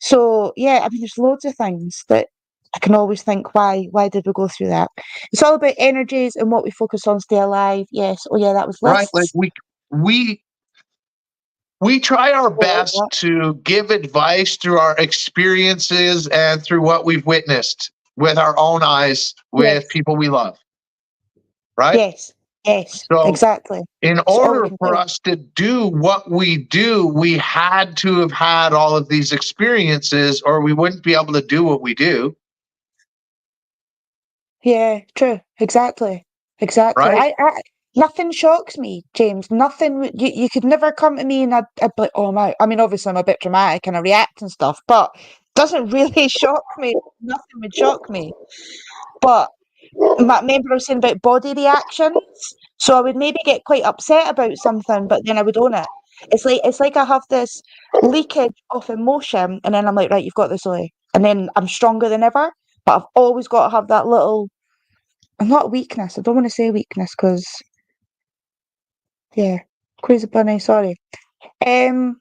So yeah, I mean, there's loads of things that I can always think, why did we go through that? It's all about energies and what we focus on, stay alive. Yes. Oh yeah, that was Right, lists. like we try our best to give advice through our experiences and through what we've witnessed with our own eyes with people we love. Right? Yes, So exactly. in It's all we order can for do. us to do what we do, we had to have had all of these experiences, or we wouldn't be able to do what we do. Yeah, true. Exactly. Right? Nothing shocks me, James. Nothing. You could never come to me and I'd be like, oh my. I mean, obviously I'm a bit dramatic and I react and stuff, but it doesn't really shock me. Nothing would shock me. But remember I was saying about body reactions. So I would maybe get quite upset about something, but then I would own it. It's like I have this leakage of emotion, and then I'm like, right, you've got this, Zoe, and then I'm stronger than ever. But I've always got to have that little, not weakness. I don't want to say weakness because, yeah, crazy bunny. Sorry. Um,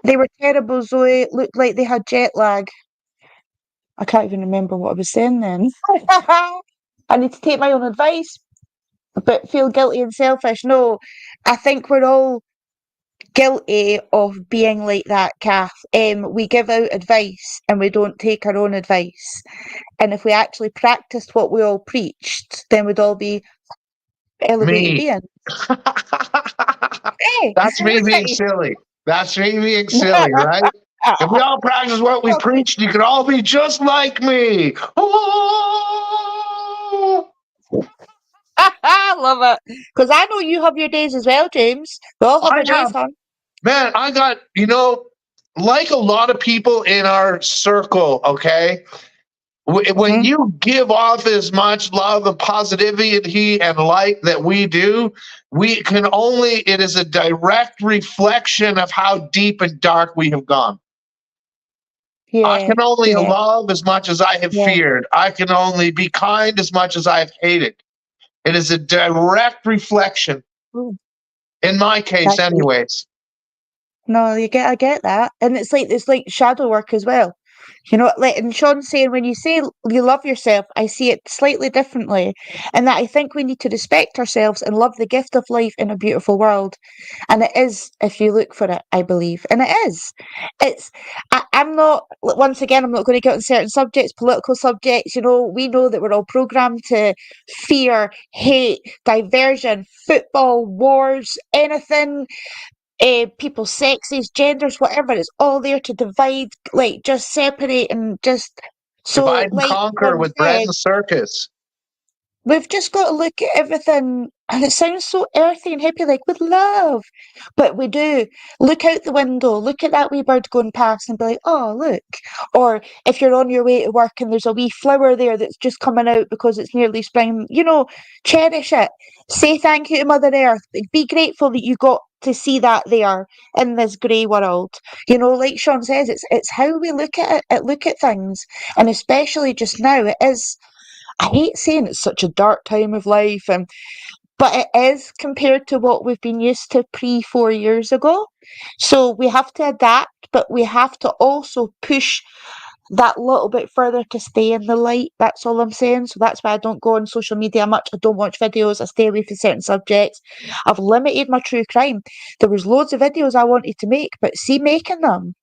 they were terrible, Zoe. Looked like they had jet lag. I can't even remember what I was saying then. I need to take my own advice, but feel guilty and selfish. No, I think we're all guilty of being like that, Kath. We give out advice and we don't take our own advice. And if we actually practiced what we all preached, then we'd all be elevated Me. beings. Hey, That's me being silly. That's me being silly, right? If we all practice what we preach, you could all be just like me. Oh! love it. Because I know you have your days as well, James. We all have I our days, have, hon. man, I got, like a lot of people in our circle, okay? When Mhm. you give off as much love and positivity and light that we do, it is a direct reflection of how deep and dark we have gone. I Yeah, can only yeah, love as much as I have yeah. feared. I can only be kind as much as I have hated. It is a direct reflection, Mm, in my case, that's deep. anyways. No, I get that, and it's like shadow work as well. Like and Sean's saying when you say you love yourself, I see it slightly differently, and that I think we need to respect ourselves and love the gift of life in a beautiful world, and it is if you look for it, I believe, and it is. It's I'm not once again I'm not going to get on certain subjects, political subjects. We know that we're all programmed to fear, hate, diversion, football, wars, anything people's sexes, genders, whatever. It's all there to divide, like just separate and just so Divide and like conquer John with bread said, and circus. we've just got to look at everything, and it sounds so earthy and hippie, like with love. But we do look out the window, look at that wee bird going past, and be like, "Oh, look!" Or if you're on your way to work and there's a wee flower there that's just coming out because it's nearly spring, cherish it. Say thank you to Mother Earth. Be grateful that you got to see that there in this grey world. Like Sean says, it's how we look at it, look at things, and especially just now, it is. I hate saying it's such a dark time of life, but it is compared to what we've been used to pre 4 years ago. So we have to adapt, but we have to also push that little bit further to stay in the light. That's all I'm saying. So that's why I don't go on social media much. I don't watch videos. I stay away from certain subjects. I've limited my true crime. There was loads of videos I wanted to make, but see making them.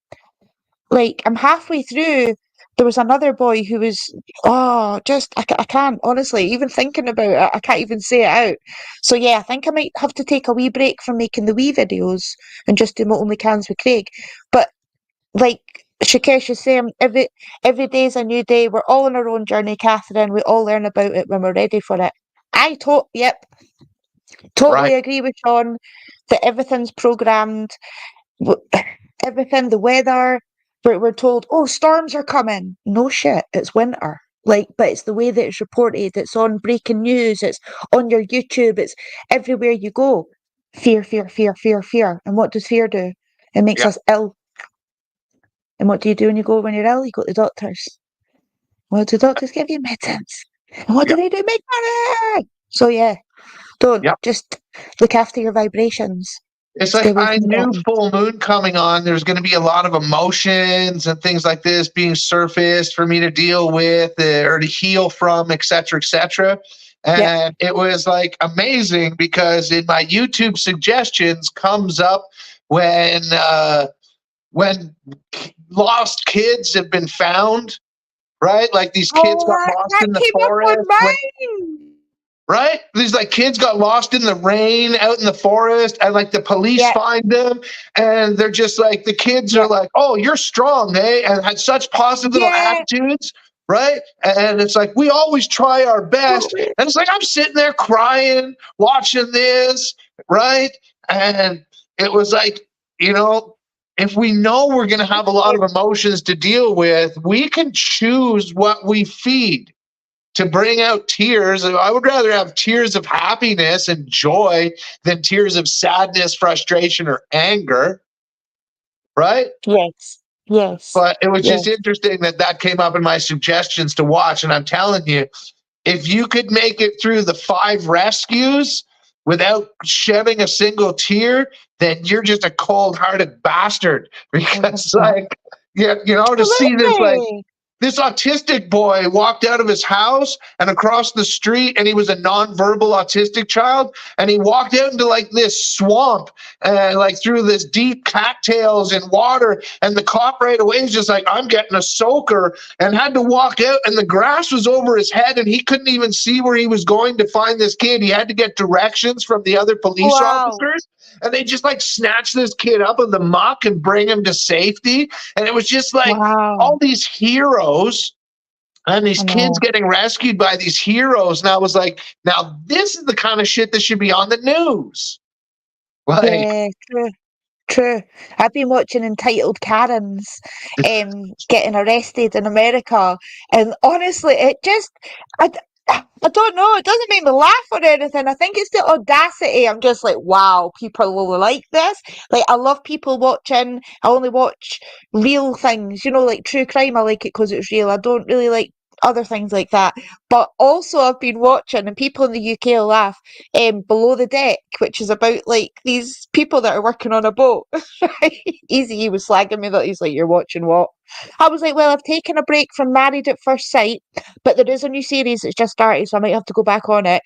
Like, I'm halfway through. There was another boy who was, I can't, honestly, even thinking about it, I can't even say it out. So, yeah, I think I might have to take a wee break from making the wee videos and just do my only cans with Craig. But, like Shikesh is saying, every day is a new day. We're all on our own journey, Catherine. We all learn about it when we're ready for it. Yep, totally Right. agree with Sean that everything's programmed. w- Everything, the weather, we're told, oh, storms are coming. No shit, it's winter. Like, but it's the way that it's reported. It's on breaking news. It's on your YouTube. It's everywhere you go. Fear, fear, fear, fear, fear. And what does fear do? It makes Yeah. us ill. And what do you do when you're ill? You go to the doctors. What do doctors give you? Medicines. And what Yeah. do they do? Make money. So yeah, don't Yeah. just look after your vibrations. It's Stay like away I from the knew buttons. full moon coming on. There's going to be a lot of emotions and things like this being surfaced for me to deal with or to heal from, et cetera, et cetera. Yep. And it was like amazing because in my YouTube suggestions comes up when lost kids have been found, right? Like these kids got Oh, lost that in the came up on forest when mine. right? These like kids got lost in the rain out in the forest, and like the police Yep, find them, and they're just like the kids are yep. like, "Oh, you're strong, eh?" And had such positive little Yeah, attitudes, right? And it's like we always try our best, totally. and it's like I'm sitting there crying, watching this, right? And it was like, you know. If we know we're going to have a lot of emotions to deal with, we can choose what we feed to bring out tears. I would rather have tears of happiness and joy than tears of sadness, frustration, or anger, right? Yes, yes, But it was just yes. interesting that that came up in my suggestions to watch. And I'm telling you, if you could make it through the 5 rescues without shedding a single tear, then you're just a cold-hearted bastard. I love Because, that. like, to see this, like, Absolutely. this autistic boy walked out of his house and across the street, and he was a nonverbal autistic child. And he walked out into like this swamp and like through this deep cattails and water. And the cop right away was just like, I'm getting a soaker, and had to walk out. And the grass was over his head, and he couldn't even see where he was going to find this kid. He had to get directions from the other police Wow. officers. And they just like snatched this kid up in the muck and bring him to safety. And it was just like, Wow. all these heroes And these I kids know. getting rescued by these heroes. And I was like, now this is the kind of shit that should be on the news. Like, Yeah, true. True. I've been watching entitled Karens getting arrested in America, and honestly, I, d- I don't know. It doesn't make me laugh or anything. I think it's the audacity. I'm just like, wow, people will like this. Like, I love people watching. I only watch real things, like true crime. I like it because it's real. I don't really like other things like that. But also, I've been watching, and people in the UK will laugh. Below the Deck, which is about like these people that are working on a boat. Easy, he was slagging me that he's like, "You're watching what?" I was like, "Well, I've taken a break from Married at First Sight, but there is a new series that's just started, so I might have to go back on it."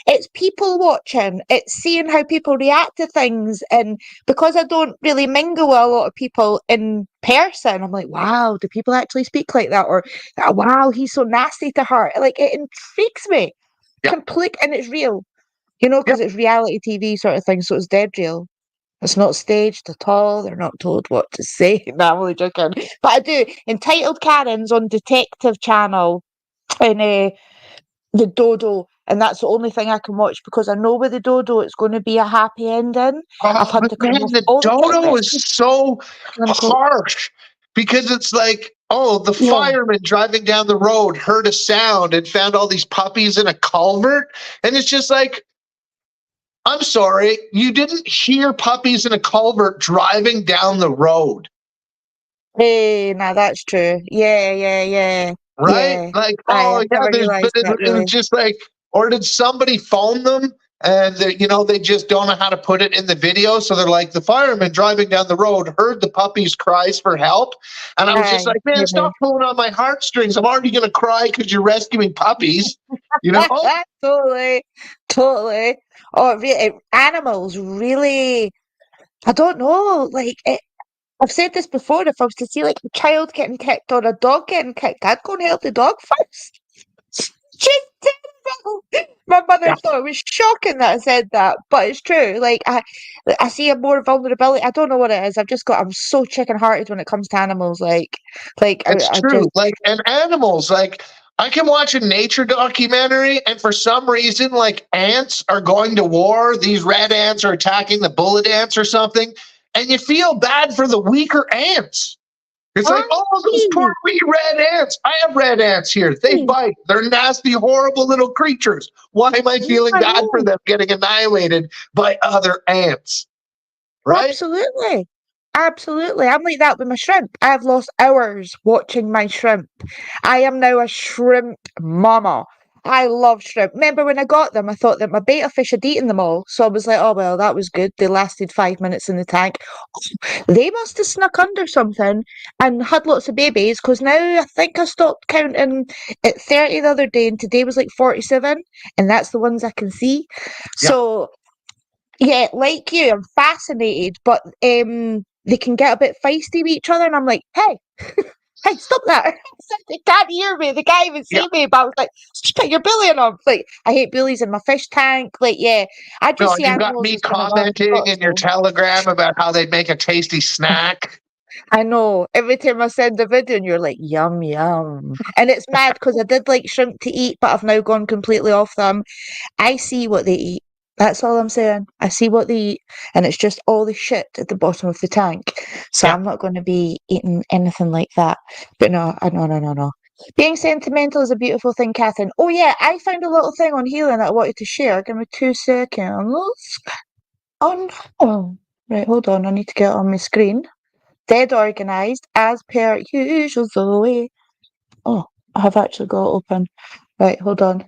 It's people watching, it's seeing how people react to things, and because I don't really mingle with a lot of people in person, I'm like, "Wow, do people actually speak like that?" Or, "Wow, he's so nasty to her." Like, it intrigues me. yeah, Complete, and it's real. yeah. Because it's reality TV sort of thing, so it's dead real. It's not staged at all. They're not told what to say. No, I'm only joking. But I do. Entitled Karen's on Detective Channel and the Dodo, and that's the only thing I can watch because I know with the Dodo it's going to be a happy ending. I've Oh, had but to come man, off the all the getting dodo is rescued. so Unquote. harsh because it's like, oh, the Yeah. fireman driving down the road heard a sound and found all these puppies in a culvert. And it's just like, I'm sorry, you didn't hear puppies in a culvert driving down the road, Hey, now that's true. Yeah, yeah, yeah, right? yeah. Like, I've oh, yeah, never but realised that it was really. just like, or did somebody phone them? And they just don't know how to put it in the video, so they're like, the fireman driving down the road heard the puppy's cries for help, and I was just Aye, like, man, maybe. stop pulling on my heartstrings. I'm already gonna cry because you're rescuing puppies, you know? Totally, totally. Oh, animals really. I don't know. Like, I've said this before. If I was to see like a child getting kicked or a dog getting kicked, I'd go and help the dog first. Just terrible. My mother Yeah, thought it was shocking that I said that, but it's true. Like, I see a more vulnerability. I don't know what it is. I'm so chicken hearted when it comes to animals. Like it's I just true. Like, and animals, like, I can watch a nature documentary, and for some reason, like, ants are going to war. These red ants are attacking the bullet ants or something, and you feel bad for the weaker ants. It's like, oh, those poor Aye. wee red ants. I have red ants here. They bite. They're nasty, horrible little creatures. Why am I feeling I bad for know. them getting annihilated by other ants? Right? Absolutely. Absolutely. I'm like that with my shrimp. I've lost hours watching my shrimp. I am now a shrimp mama. I love shrimp. Remember when I got them, I thought that my betta fish had eaten them all. So I was like, oh, well, that was good. They lasted 5 minutes in the tank. They must have snuck under something and had lots of babies because now I think I stopped counting at 30 the other day and today was like 47. And that's the ones I can see. Yeah. So yeah, like you, I'm fascinated, but they can get a bit feisty with each other, and I'm like, hey, hey, stop that! They can't hear me. They can't even Yeah. see me. But I was like, stop it, you're bullying them. Like, I hate bullies in my fish tank. Like, yeah, I just No, see you got animals me as kind of wild commenting in thoughts. your So telegram about how they'd make a tasty snack. I know every time I send a video, and you're like, yum yum, and it's mad because I did like shrimp to eat, but I've now gone completely off them. I see what they eat. That's all I'm saying. I see what they eat, and it's just all the shit at the bottom of the tank. So Yeah. I'm not going to be eating anything like that. But no, no, no, no, no. Being sentimental is a beautiful thing, Catherine. Oh yeah, I found a little thing on healing that I wanted to share. Give me 2 seconds. Oh no. Right, hold on. I need to get it on my screen. Dead organised, as per usual, Zoe. Oh, I have actually got it open. Right, hold on.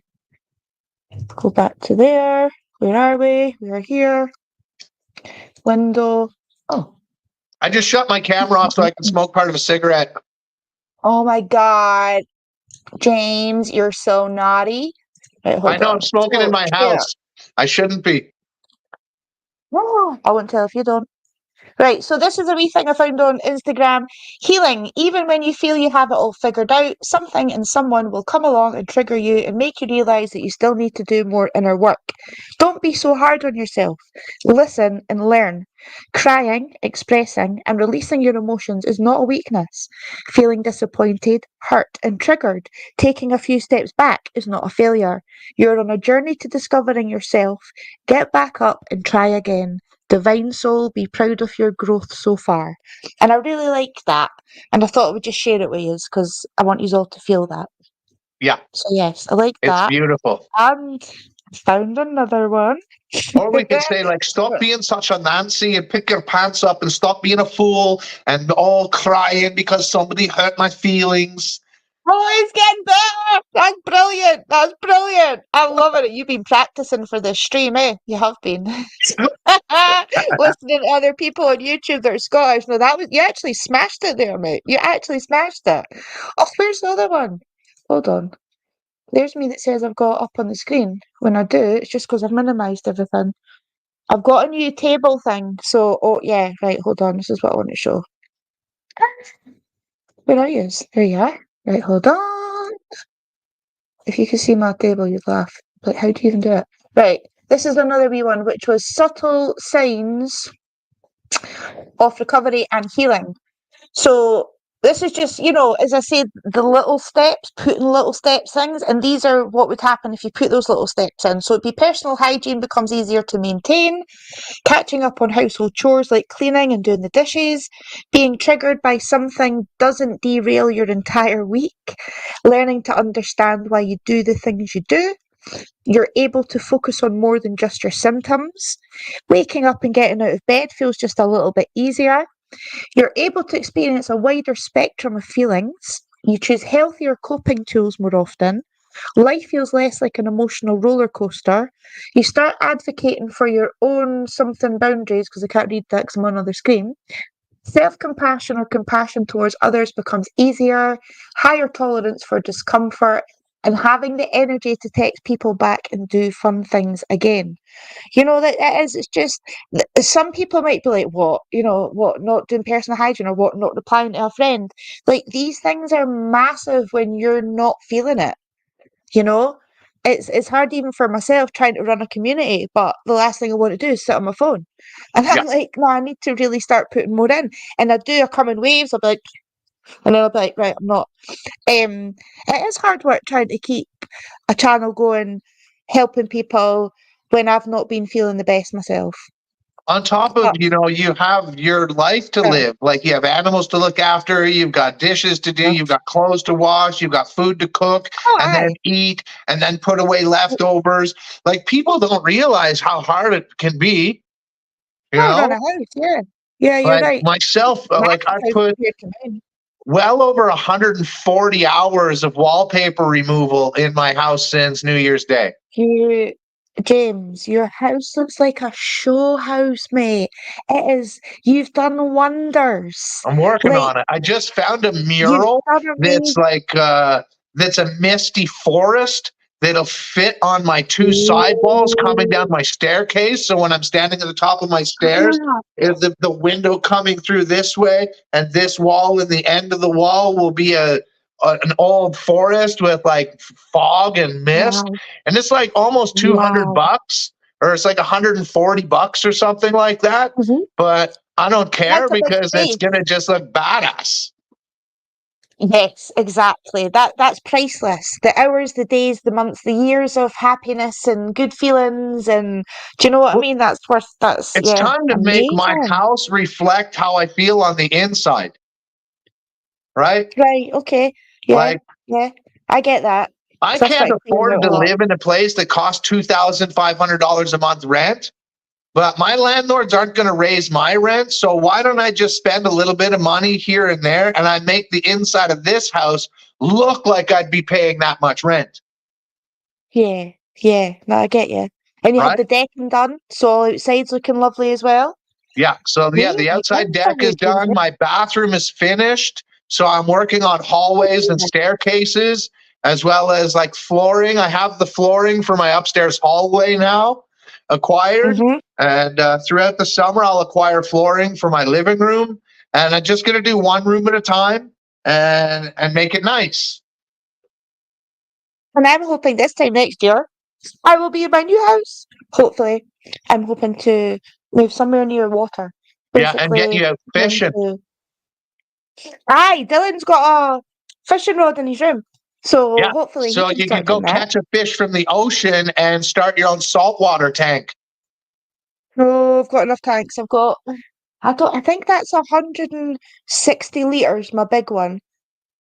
Go back to there. Where are we? We are here. Window. Oh. I just shut my camera off so I can smoke part of a cigarette. Oh my God. James, you're so naughty. Right, I hold know I'm on. smoking in So, my share. house. I shouldn't be. Oh, I won't tell if you don't. Right, so this is a wee thing I found on Instagram. Healing. Even when you feel you have it all figured out, something and someone will come along and trigger you and make you realise that you still need to do more inner work. Don't be so hard on yourself. Listen and learn. Crying, expressing, and releasing your emotions is not a weakness. Feeling disappointed, hurt, and triggered, taking a few steps back is not a failure. You're on a journey to discovering yourself. Get back up and try again. Divine soul, be proud of your growth so far. And I really like that. And I thought I would just share it with you because I want you all to feel that. Yeah, So yes, I like it's that. beautiful. And found another one. Or we could say, like, stop being such a Nancy and pick your pants up and stop being a fool and all crying because somebody hurt my feelings. Oh, it's getting better. That's brilliant. That's brilliant. I'm loving it. You've been practicing for this stream, eh? You have been. Listening to other people on YouTube that are Scottish. No, that was you actually smashed it there, mate. You actually smashed it. Oh, where's the other one? Hold on. There's me that says I've got up on the screen. When I do, it's just because I've minimised everything. I've got a new table thing. So, oh yeah, right. Hold on. This is what I want to show. Where are you? There you are. Right, hold on. If you could see my table, you'd laugh. Like, how do you even do it? Right, this is another wee one, which was subtle signs of recovery and healing. So this is just, as I said, the little steps, putting little steps things, and these are what would happen if you put those little steps in. So it'd be personal hygiene becomes easier to maintain, catching up on household chores like cleaning and doing the dishes, being triggered by something doesn't derail your entire week, learning to understand why you do the things you do. You're able to focus on more than just your symptoms. Waking up and getting out of bed feels just a little bit easier. You're able to experience a wider spectrum of feelings. You choose healthier coping tools more often. Life feels less like an emotional roller coaster. You start advocating for your own something boundaries, because I can't read that because I'm on another screen. Self-compassion or compassion towards others becomes easier, higher tolerance for discomfort, and having the energy to text people back and do fun things again. That it is, it's just, some people might be like, what, what, not doing personal hygiene, or what, not replying to a friend. Like, these things are massive when you're not feeling it, you know? It's hard even for myself trying to run a community, but the last thing I want to do is sit on my phone. And Yeah. I'm like, no, I need to really start putting more in. And I come in waves, I'll be like, and then I'll be like, right, I'm not. It is hard work trying to keep a channel going, helping people when I've not been feeling the best myself. On top of, But, you have your life to yeah. live. Like, you have animals to look after, you've got dishes to do, Yeah. you've got clothes to wash, you've got food to cook, Oh, and aye. then eat, and then put away leftovers. Like, people don't realize how hard it can be, I run a house, yeah. Yeah, you're Like right. myself, like Massive I house put compared to mine. well over 140 hours of wallpaper removal in my house since New Year's Day. James, your house looks like a show house, mate. It is. You've done wonders. I'm working Like, on it. I just found a you've mural done that's amazing. like that's a misty forest that'll fit on my two side walls coming down my staircase. So when I'm standing at the top of my stairs, if the window coming through this way, and this wall in the end of the wall will be an old forest with like fog and mist, Wow. and it's like almost 200 Wow. bucks, or it's like 140 bucks or something like that. Mhm. But I don't care That's a big because it's space. gonna just look badass. Yes, exactly. That's priceless. The hours, the days, the months, the years of happiness and good feelings, and do you know what I Well, mean? That's it's yeah, time to make my amazing. house reflect how I feel on the inside, right? Right, okay. Yeah, Like, yeah. I get that. I 'Cause I can't started cleaning afford out a to lot. live in a place that costs $2,500 a month rent, but my landlords aren't going to raise my rent. So why don't I just spend a little bit of money here and there, and I make the inside of this house look like I'd be paying that much rent, Yeah, yeah. No, I get you. And you had right? the decking done, so all outside's looking lovely as well. Yeah. So yeah, Yeah, the you outside can for deck is you, James. done. My bathroom is finished. So I'm working on hallways and Yeah. staircases, as well as like flooring. I have the flooring for my upstairs hallway now. acquired. Mhm. And throughout the summer, I'll acquire flooring for my living room. And I'm just going to do one room at a time and make it nice. And I'm hoping this time next year I will be in my new house. Hopefully, I'm hoping to move somewhere near water. Yeah, and get Basically, you out fishing. Aye, Dylan's got a fishing rod in his room, so Yeah, hopefully he so can you can start go doing that. catch a fish from the ocean and start your own saltwater tank. Oh, I've got enough tanks. I think that's 160 liters, my big one.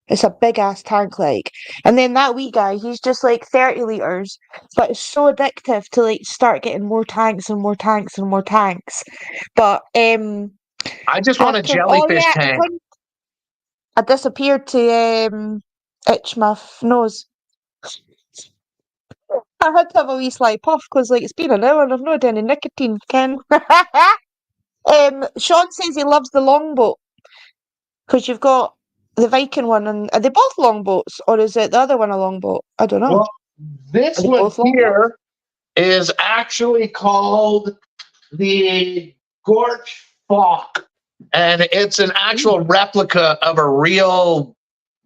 It's a big ass tank, like. And then that wee guy, he's just like 30 liters, but it's so addictive to like start getting more tanks and more tanks and more tanks. But I just want a after, oh jellyfish yeah, tank. I disappeared to itch my nose. I had to have a wee slight puff because like it's been an hour and I've not had any nicotine, Ken. Sean says he loves the longboat because you've got the Viking one, and are they both longboats or is it the other one a longboat? I don't know. Well, this Are they one both longboats? here is actually called the Gorch Falk, and it's an actual replica of a real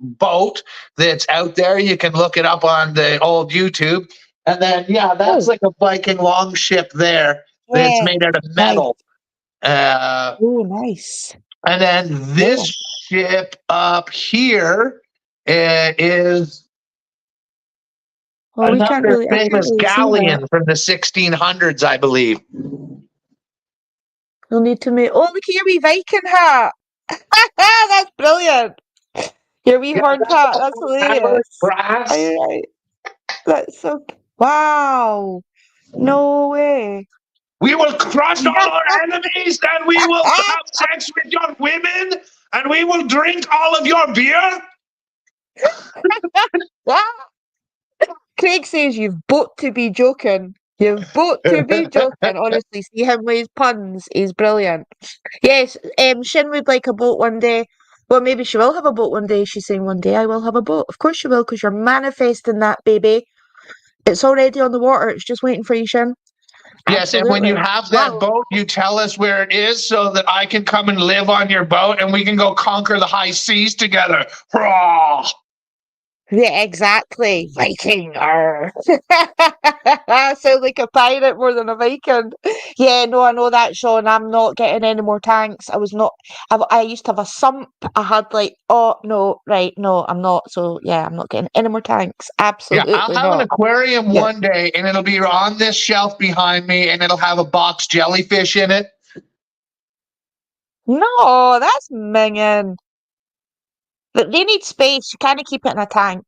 boat that's out there. You can look it up on the old YouTube. And then, yeah, that's Oh, like a Viking longship there that's yeah, made out of nice. metal. Uh, Oh, nice. and then this Oh, ship up here is well, another I can't famous really see that. galleon from the 1600s, I believe. We'll need to make. Oh, look at your wee Viking hat. That's brilliant. Your wee Yeah, horned that's hat. all That's hammered hilarious. Are brass. you right? That's so. Wow. No way. We will crush all our enemies, and we will have sex with your women, and we will drink all of your beer. Craig says you've got to be joking. You've got to be joking. Honestly, see him with his puns. He's brilliant. Yes, Shin would like a boat one day. Well, maybe she will have a boat one day. She's saying one day I will have a boat. Of course she will, because you're manifesting that, baby. It's already on the water. It's just waiting for you, Shin. Yes, and when you Absolutely. have that Wow. boat, you tell us where it is so that I can come and live on your boat and we can go conquer the high seas together. Hurrah! Yeah, exactly. Viking. Arr. Sound like a pirate more than a Viking. Yeah, no, I know that, Sean. I'm not getting any more tanks. I was not. I used to have a sump. I had like, oh no, right, no, I'm not. So yeah, I'm not getting any more tanks. Yeah, I'll Absolutely have an not. aquarium Yeah. one day and it'll be on this shelf behind me and it'll have a box jellyfish in it. No, that's minging. But they need space. You can't keep it in a tank.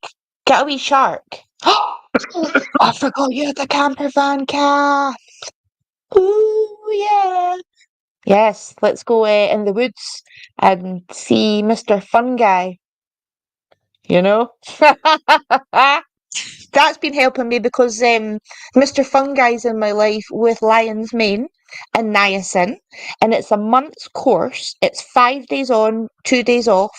Get a wee shark. I forgot you had the camper van, Kath. Ooh, yeah. Yes, let's go in the woods and see Mr. Fun Guy, you know? That's been helping me because Mr. Fun Guy's in my life with lion's mane and niacin, and it's a month's course. It's 5 days on, 2 days off,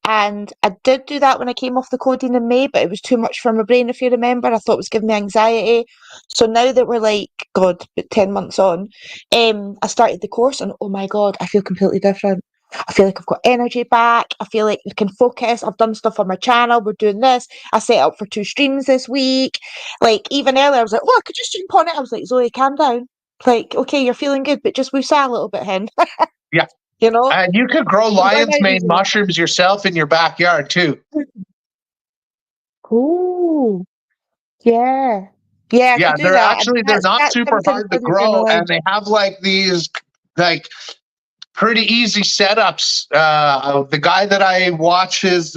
and I did do that when I came off the codeine in May, but it was too much for my brain, if you remember. I thought it was giving me anxiety. So now that we're like, God, 10 months on, I started the course and oh my God, I feel completely different. I feel like I've got energy back. I feel like I can focus. I've done stuff on my channel. We're doing this. I set up for 2 streams this week. Like, even earlier, I was like, oh, I could just stream on it. I was like, Zoe, calm down. Like, okay, you're feeling good, but just woosah a little bit, hen. Yeah. You know? And you could grow So I lion's might be mane doing that. mushrooms yourself in your backyard too. Ooh, yeah. Yeah, I Yeah, could do that. they're not That's super something hard to further down the grow and line. they have like these like pretty easy setups. The guy that I watch his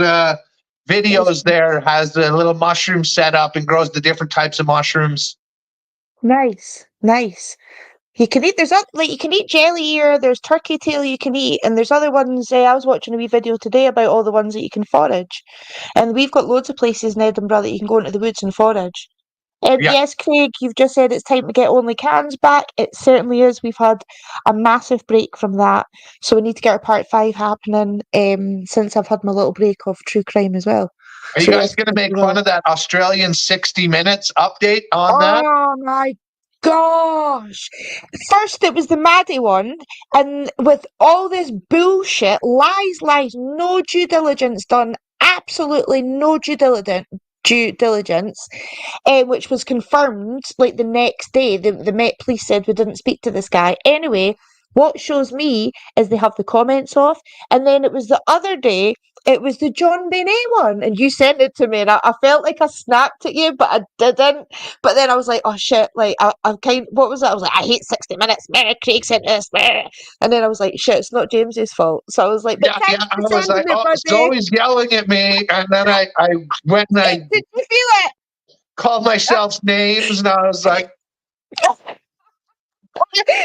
videos there has a little mushroom setup and grows the different types of mushrooms. Nice, nice. You can eat. Like you can eat jelly ear. There's turkey tail you can eat, and there's other ones. I was watching a wee video today about all the ones that you can forage, and we've got loads of places in Edinburgh that you can go into the woods and forage. Yeah, Yes, Craig, you've just said it's time to get only cans back. It certainly is. We've had a massive break from that, so we need to get our part 5 happening. Since I've had my little break of true crime as well. are you So guys yes, going to we make fun will. of that Australian 60 Minutes update on that? Oh my gosh. First it was the Maddie one, and with all this bullshit, lies, no due diligence done, absolutely no due diligence, which was confirmed like the next day. The Met Police said we didn't speak to this guy. Anyway, what shows me is they have the comments off, and then it was the other day. It was the John Benet one, and you sent it to me, and I felt like I snapped at you, but I didn't. But then I was like, oh shit, like what was it? I was like, I hate 60 Minutes, Craig sent this, and then I was like, shit, it's not James's fault. So I was like, but Yeah, thanks I for was sending like, it, oh, buddy. Zoe's yelling at me, and then I went and I Did you feel it? called myself names, and I was like,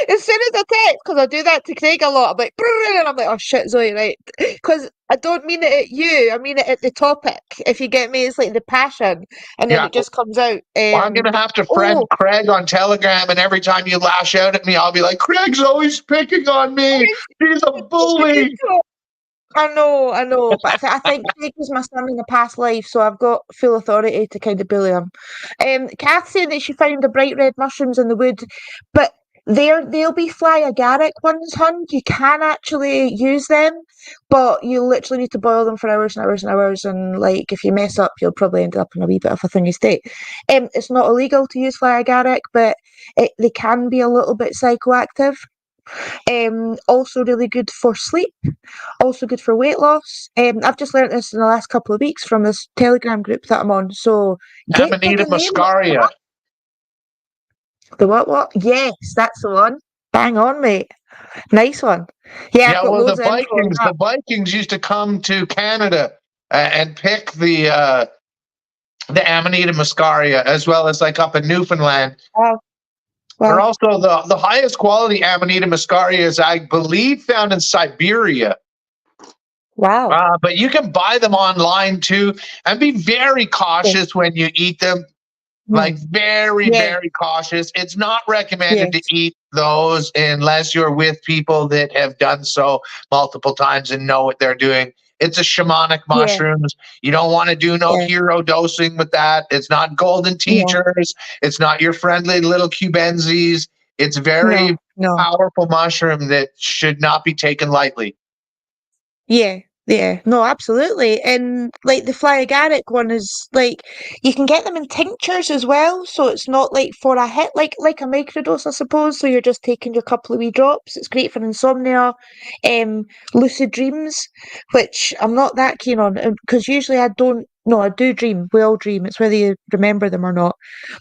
As soon as I text, because I do that to Craig a lot, I'm like, and I'm like, oh shit, Zoe, right? Because I don't mean it at you, I mean it at the topic. If you get me, it's like the passion, and then yeah, it just comes out. I'm gonna have to friend Oh, Craig on Telegram, and every time you lash out at me, I'll be like, Craig's always picking on me. He's a bully. I know, but I think Craig was my son in a past life, so I've got full authority to kind of bully him. Kath said that she found the bright red mushrooms in the wood, but they'll be fly agaric ones, hun. You can actually use them, but you literally need to boil them for hours and hours and hours, and like if you mess up, you'll probably end up in a wee bit of a thingy state. It's not illegal to use fly agaric, but they can be a little bit psychoactive. Also really good for sleep, also good for weight loss. I've just learnt this in the last couple of weeks from this Telegram group that I'm on. So get Amanita digging in. muscaria. The what? Yes, that's the one. Bang on, mate. Nice one. Yeah, I've Yeah, got well, the loads of info on Vikings, that. the Vikings used to come to Canada and pick the Amanita muscaria, as well as like up in Newfoundland. Wow. But Wow. also the highest quality Amanita muscaria is, I believe, found in Siberia. Wow. But you can buy them online too, and be very cautious when you eat them. Like very, Yeah. very cautious. It's not recommended to Yes. eat those unless you're with people that have done so multiple times and know what they're doing. It's a shamanic Yeah. mushrooms. You don't want to do no Yeah. hero dosing with that. It's not golden No. teachers. It's not your friendly little cubenzis. It's very No. powerful mushroom that should not be taken lightly. Yeah, no, absolutely. And like the fly agaric one is like you can get them in tinctures as well, so it's not like for a hit, like a microdose, I suppose. So you're just taking your couple of wee drops. It's great for insomnia, lucid dreams, which I'm not that keen on because usually I don't. No, I do dream. We all dream. It's whether you remember them or not.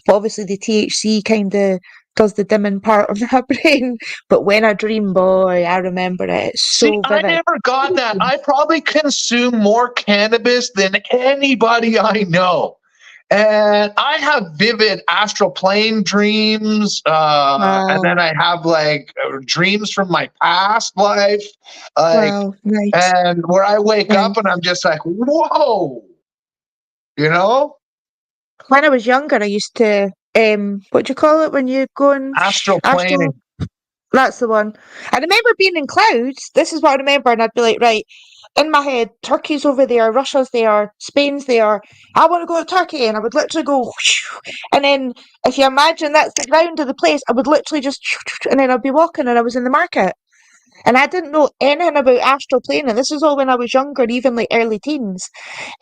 But obviously the THC kind of does the dimming part of my brain. But when I dream, boy, I remember it. It's See, so I vivid. never got that. I probably consume more cannabis than anybody I know. And I have vivid astral plane dreams. And then Wow. I have like dreams from my past life. Like, Wow, nice, and where I wake up and nice. I'm just like, whoa, you know, When I was younger, I used to, what do you call it when you go in astral astral? planing. That's the one. I remember being in clouds. This is what I remember, and I'd be like, right, in my head, Turkey's over there, Russia's there, Spain's there. I want to go to Turkey, and I would literally go, whoosh, and then if you imagine that's the ground of the place, I would literally just, and then I'd be walking, and I was in the market. And I didn't know anything about astral planing. This is all when I was younger, even like early teens.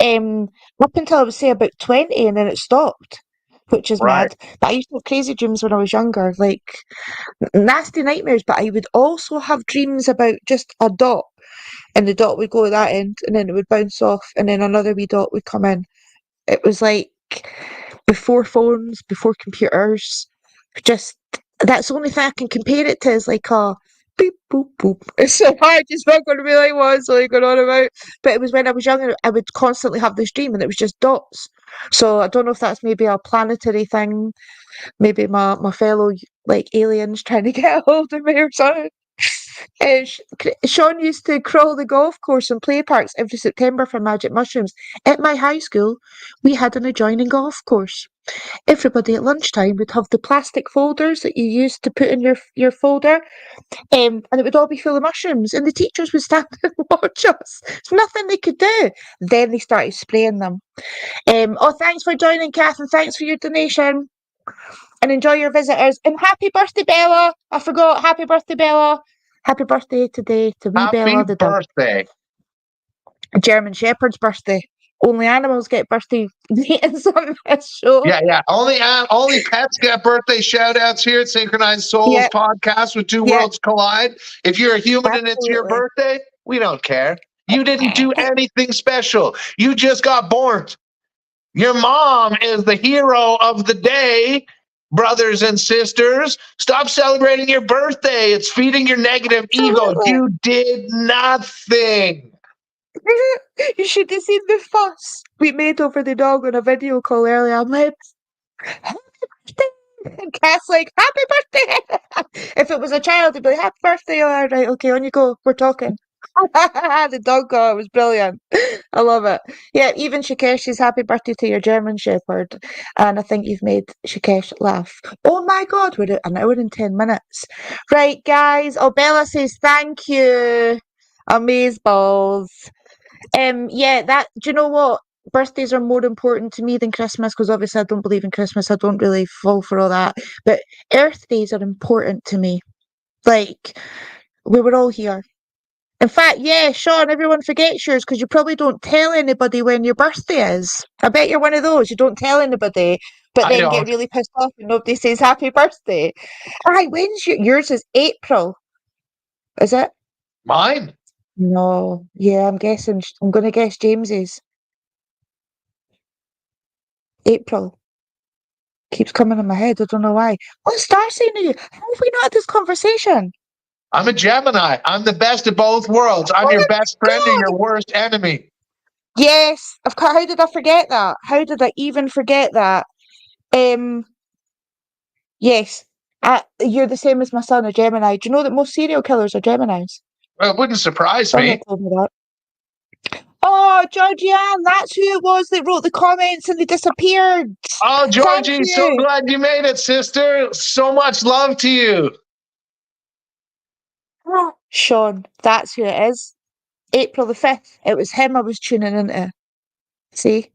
Um, Up until I was say about 20, and then it stopped, which is Right. mad. But I used to have crazy dreams when I was younger, like nasty nightmares. But I would also have dreams about just a dot, and the dot would go at that end, and then it would bounce off, and then another wee dot would come in. It was like before phones, before computers. Just that's the only thing I can compare it to is like a beep boop boop. It's so hard, it's not gonna be like what's like going on about. But it was when I was younger, I would constantly have this dream and it was just dots. So I don't know if that's maybe a planetary thing, maybe my fellow like aliens trying to get a hold of me or something. Sean used to crawl the golf course and play parks every September for magic mushrooms. At my high school, we had an adjoining golf course. Everybody at lunchtime would have the plastic folders that you used to put in your folder, and it would all be full of mushrooms. And the teachers would stand and watch us. There's nothing they could do. Then they started spraying them. Oh, thanks for joining, Kath, and thanks for your donation. and enjoy your visitors. And happy birthday, Bella. I forgot. Happy birthday, Bella. Happy birthday today to wee Happy Bella the dog. birthday. A German Shepherd's birthday. Only animals get birthday meetings on this show. Yeah. Only pets get birthday shout outs here at Synchronized Souls podcast with Two Worlds Collide. If you're a human and it's your birthday, we don't care. You didn't do anything special. You just got born. Your mom is the hero of the day, brothers and sisters. Stop celebrating your birthday. It's feeding your negative ego. You did nothing. You should have seen the fuss we made over the dog on a video call earlier. I'm like, happy birthday. And Cass like, happy birthday. If it was a child, it'd be like, happy birthday. All right, okay, on you go. We're talking. The dog call, it was brilliant. I love it. Yeah, even Shikeshi's happy birthday to your German Shepherd. And I think you've made Shikesh laugh. Oh my God, we're at an hour and 10 minutes. Right, guys. Oh, Bella says thank you. Amazeballs. Yeah, that, do you know what? Birthdays are more important to me than Christmas because obviously I don't believe in Christmas. I don't really fall for all that. But Earth days are important to me. Like, we were all here. In fact, yeah, Sean, everyone forgets yours because you probably don't tell anybody when your birthday is. I bet you're one of those. You don't tell anybody, but then get really pissed off when nobody says happy birthday. Aye, when's yours is April. Is it? Mine? No. Yeah, I'm going to guess James's. April. Keeps coming in my head. I don't know why. What's Star saying to you? How have we not had this conversation? I'm a Gemini. I'm the best of both worlds. I'm your best friend and your worst enemy. Yes. How did I forget that? How did I even forget that? Yes. You're the same as my son, a Gemini. Do you know that most serial killers are Geminis? Well, it wouldn't surprise me. Told me that. Oh, Georgianne, that's who it was that wrote the comments and they disappeared. Oh, Georgie, so glad you made it, sister. So much love to you. Sean, that's who it is. April the 5th. It was him I was tuning into. See?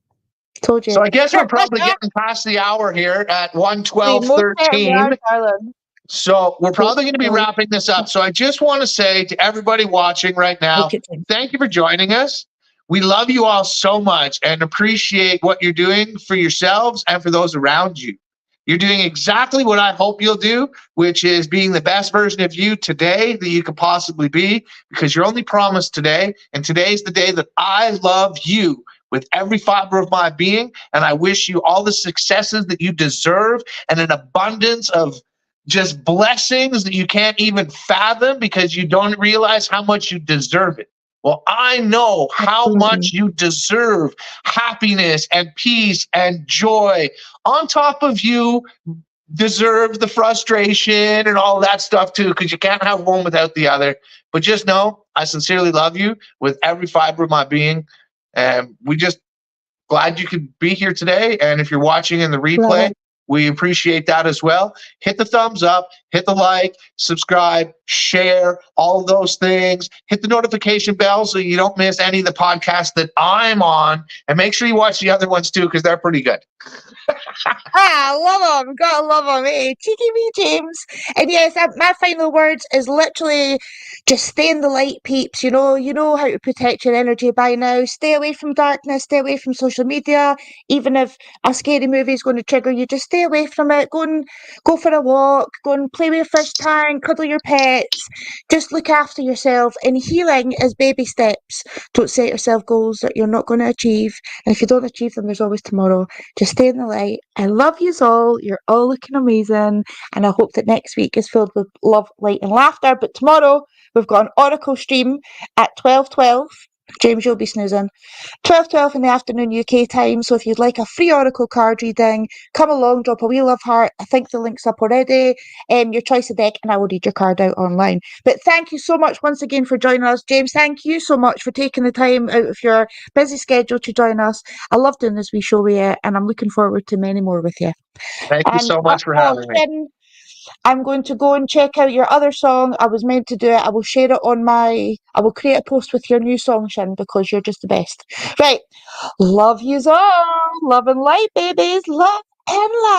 Told you. So I guess we're probably getting past the hour here at 1:12:13. So we're probably going to be wrapping this up. So I just want to say to everybody watching right now, thank you for joining us. We love you all so much and appreciate what you're doing for yourselves and for those around you. You're doing exactly what I hope you'll do, which is being the best version of you today that you could possibly be, because you're only promised today. And today's the day that I love you with every fiber of my being. And I wish you all the successes that you deserve and an abundance of just blessings that you can't even fathom because you don't realize how much you deserve it. Well, I know how much you deserve happiness and peace and joy. On top of you deserve the frustration and all that stuff too, because you can't have one without the other. But just know, I sincerely love you with every fiber of my being. And we just glad you could be here today. And if you're watching in the replay, we appreciate that as well. Hit the thumbs up, hit the like, subscribe, share, all of those things. Hit the notification bell so you don't miss any of the podcasts that I'm on. And make sure you watch the other ones too, because they're pretty good. I love them. Gotta love them. Eh? Cheeky wee James. And yes, my final words is literally just stay in the light, peeps. You know how to protect your energy by now. Stay away from darkness. Stay away from social media. Even if a scary movie is going to trigger you, just stay away from it. Go for a walk. Go and play with your fish tank. Cuddle your pets. Just look after yourself. And healing is baby steps. Don't set yourself goals that you're not going to achieve. And if you don't achieve them, there's always tomorrow. Just stay in the light. I love you all. You're all looking amazing. And I hope that next week is filled with love, light, and laughter. But tomorrow, we've got an Oracle stream at 12:12. James, you'll be snoozing. 12:12 in the afternoon UK time. So if you'd like a free Oracle card reading, come along, drop a wee love heart. I think the link's up already. Your choice of deck, and I will read your card out online. But thank you so much once again for joining us. James, thank you so much for taking the time out of your busy schedule to join us. I love doing this wee show with you, and I'm looking forward to many more with you. Thank you so much for having me. I'm going to go and check out your other song. I was meant to do it. I will share it I will create a post with your new song, Shin, because you're just the best. Right. Love yous all. Love and light, babies. Love and light.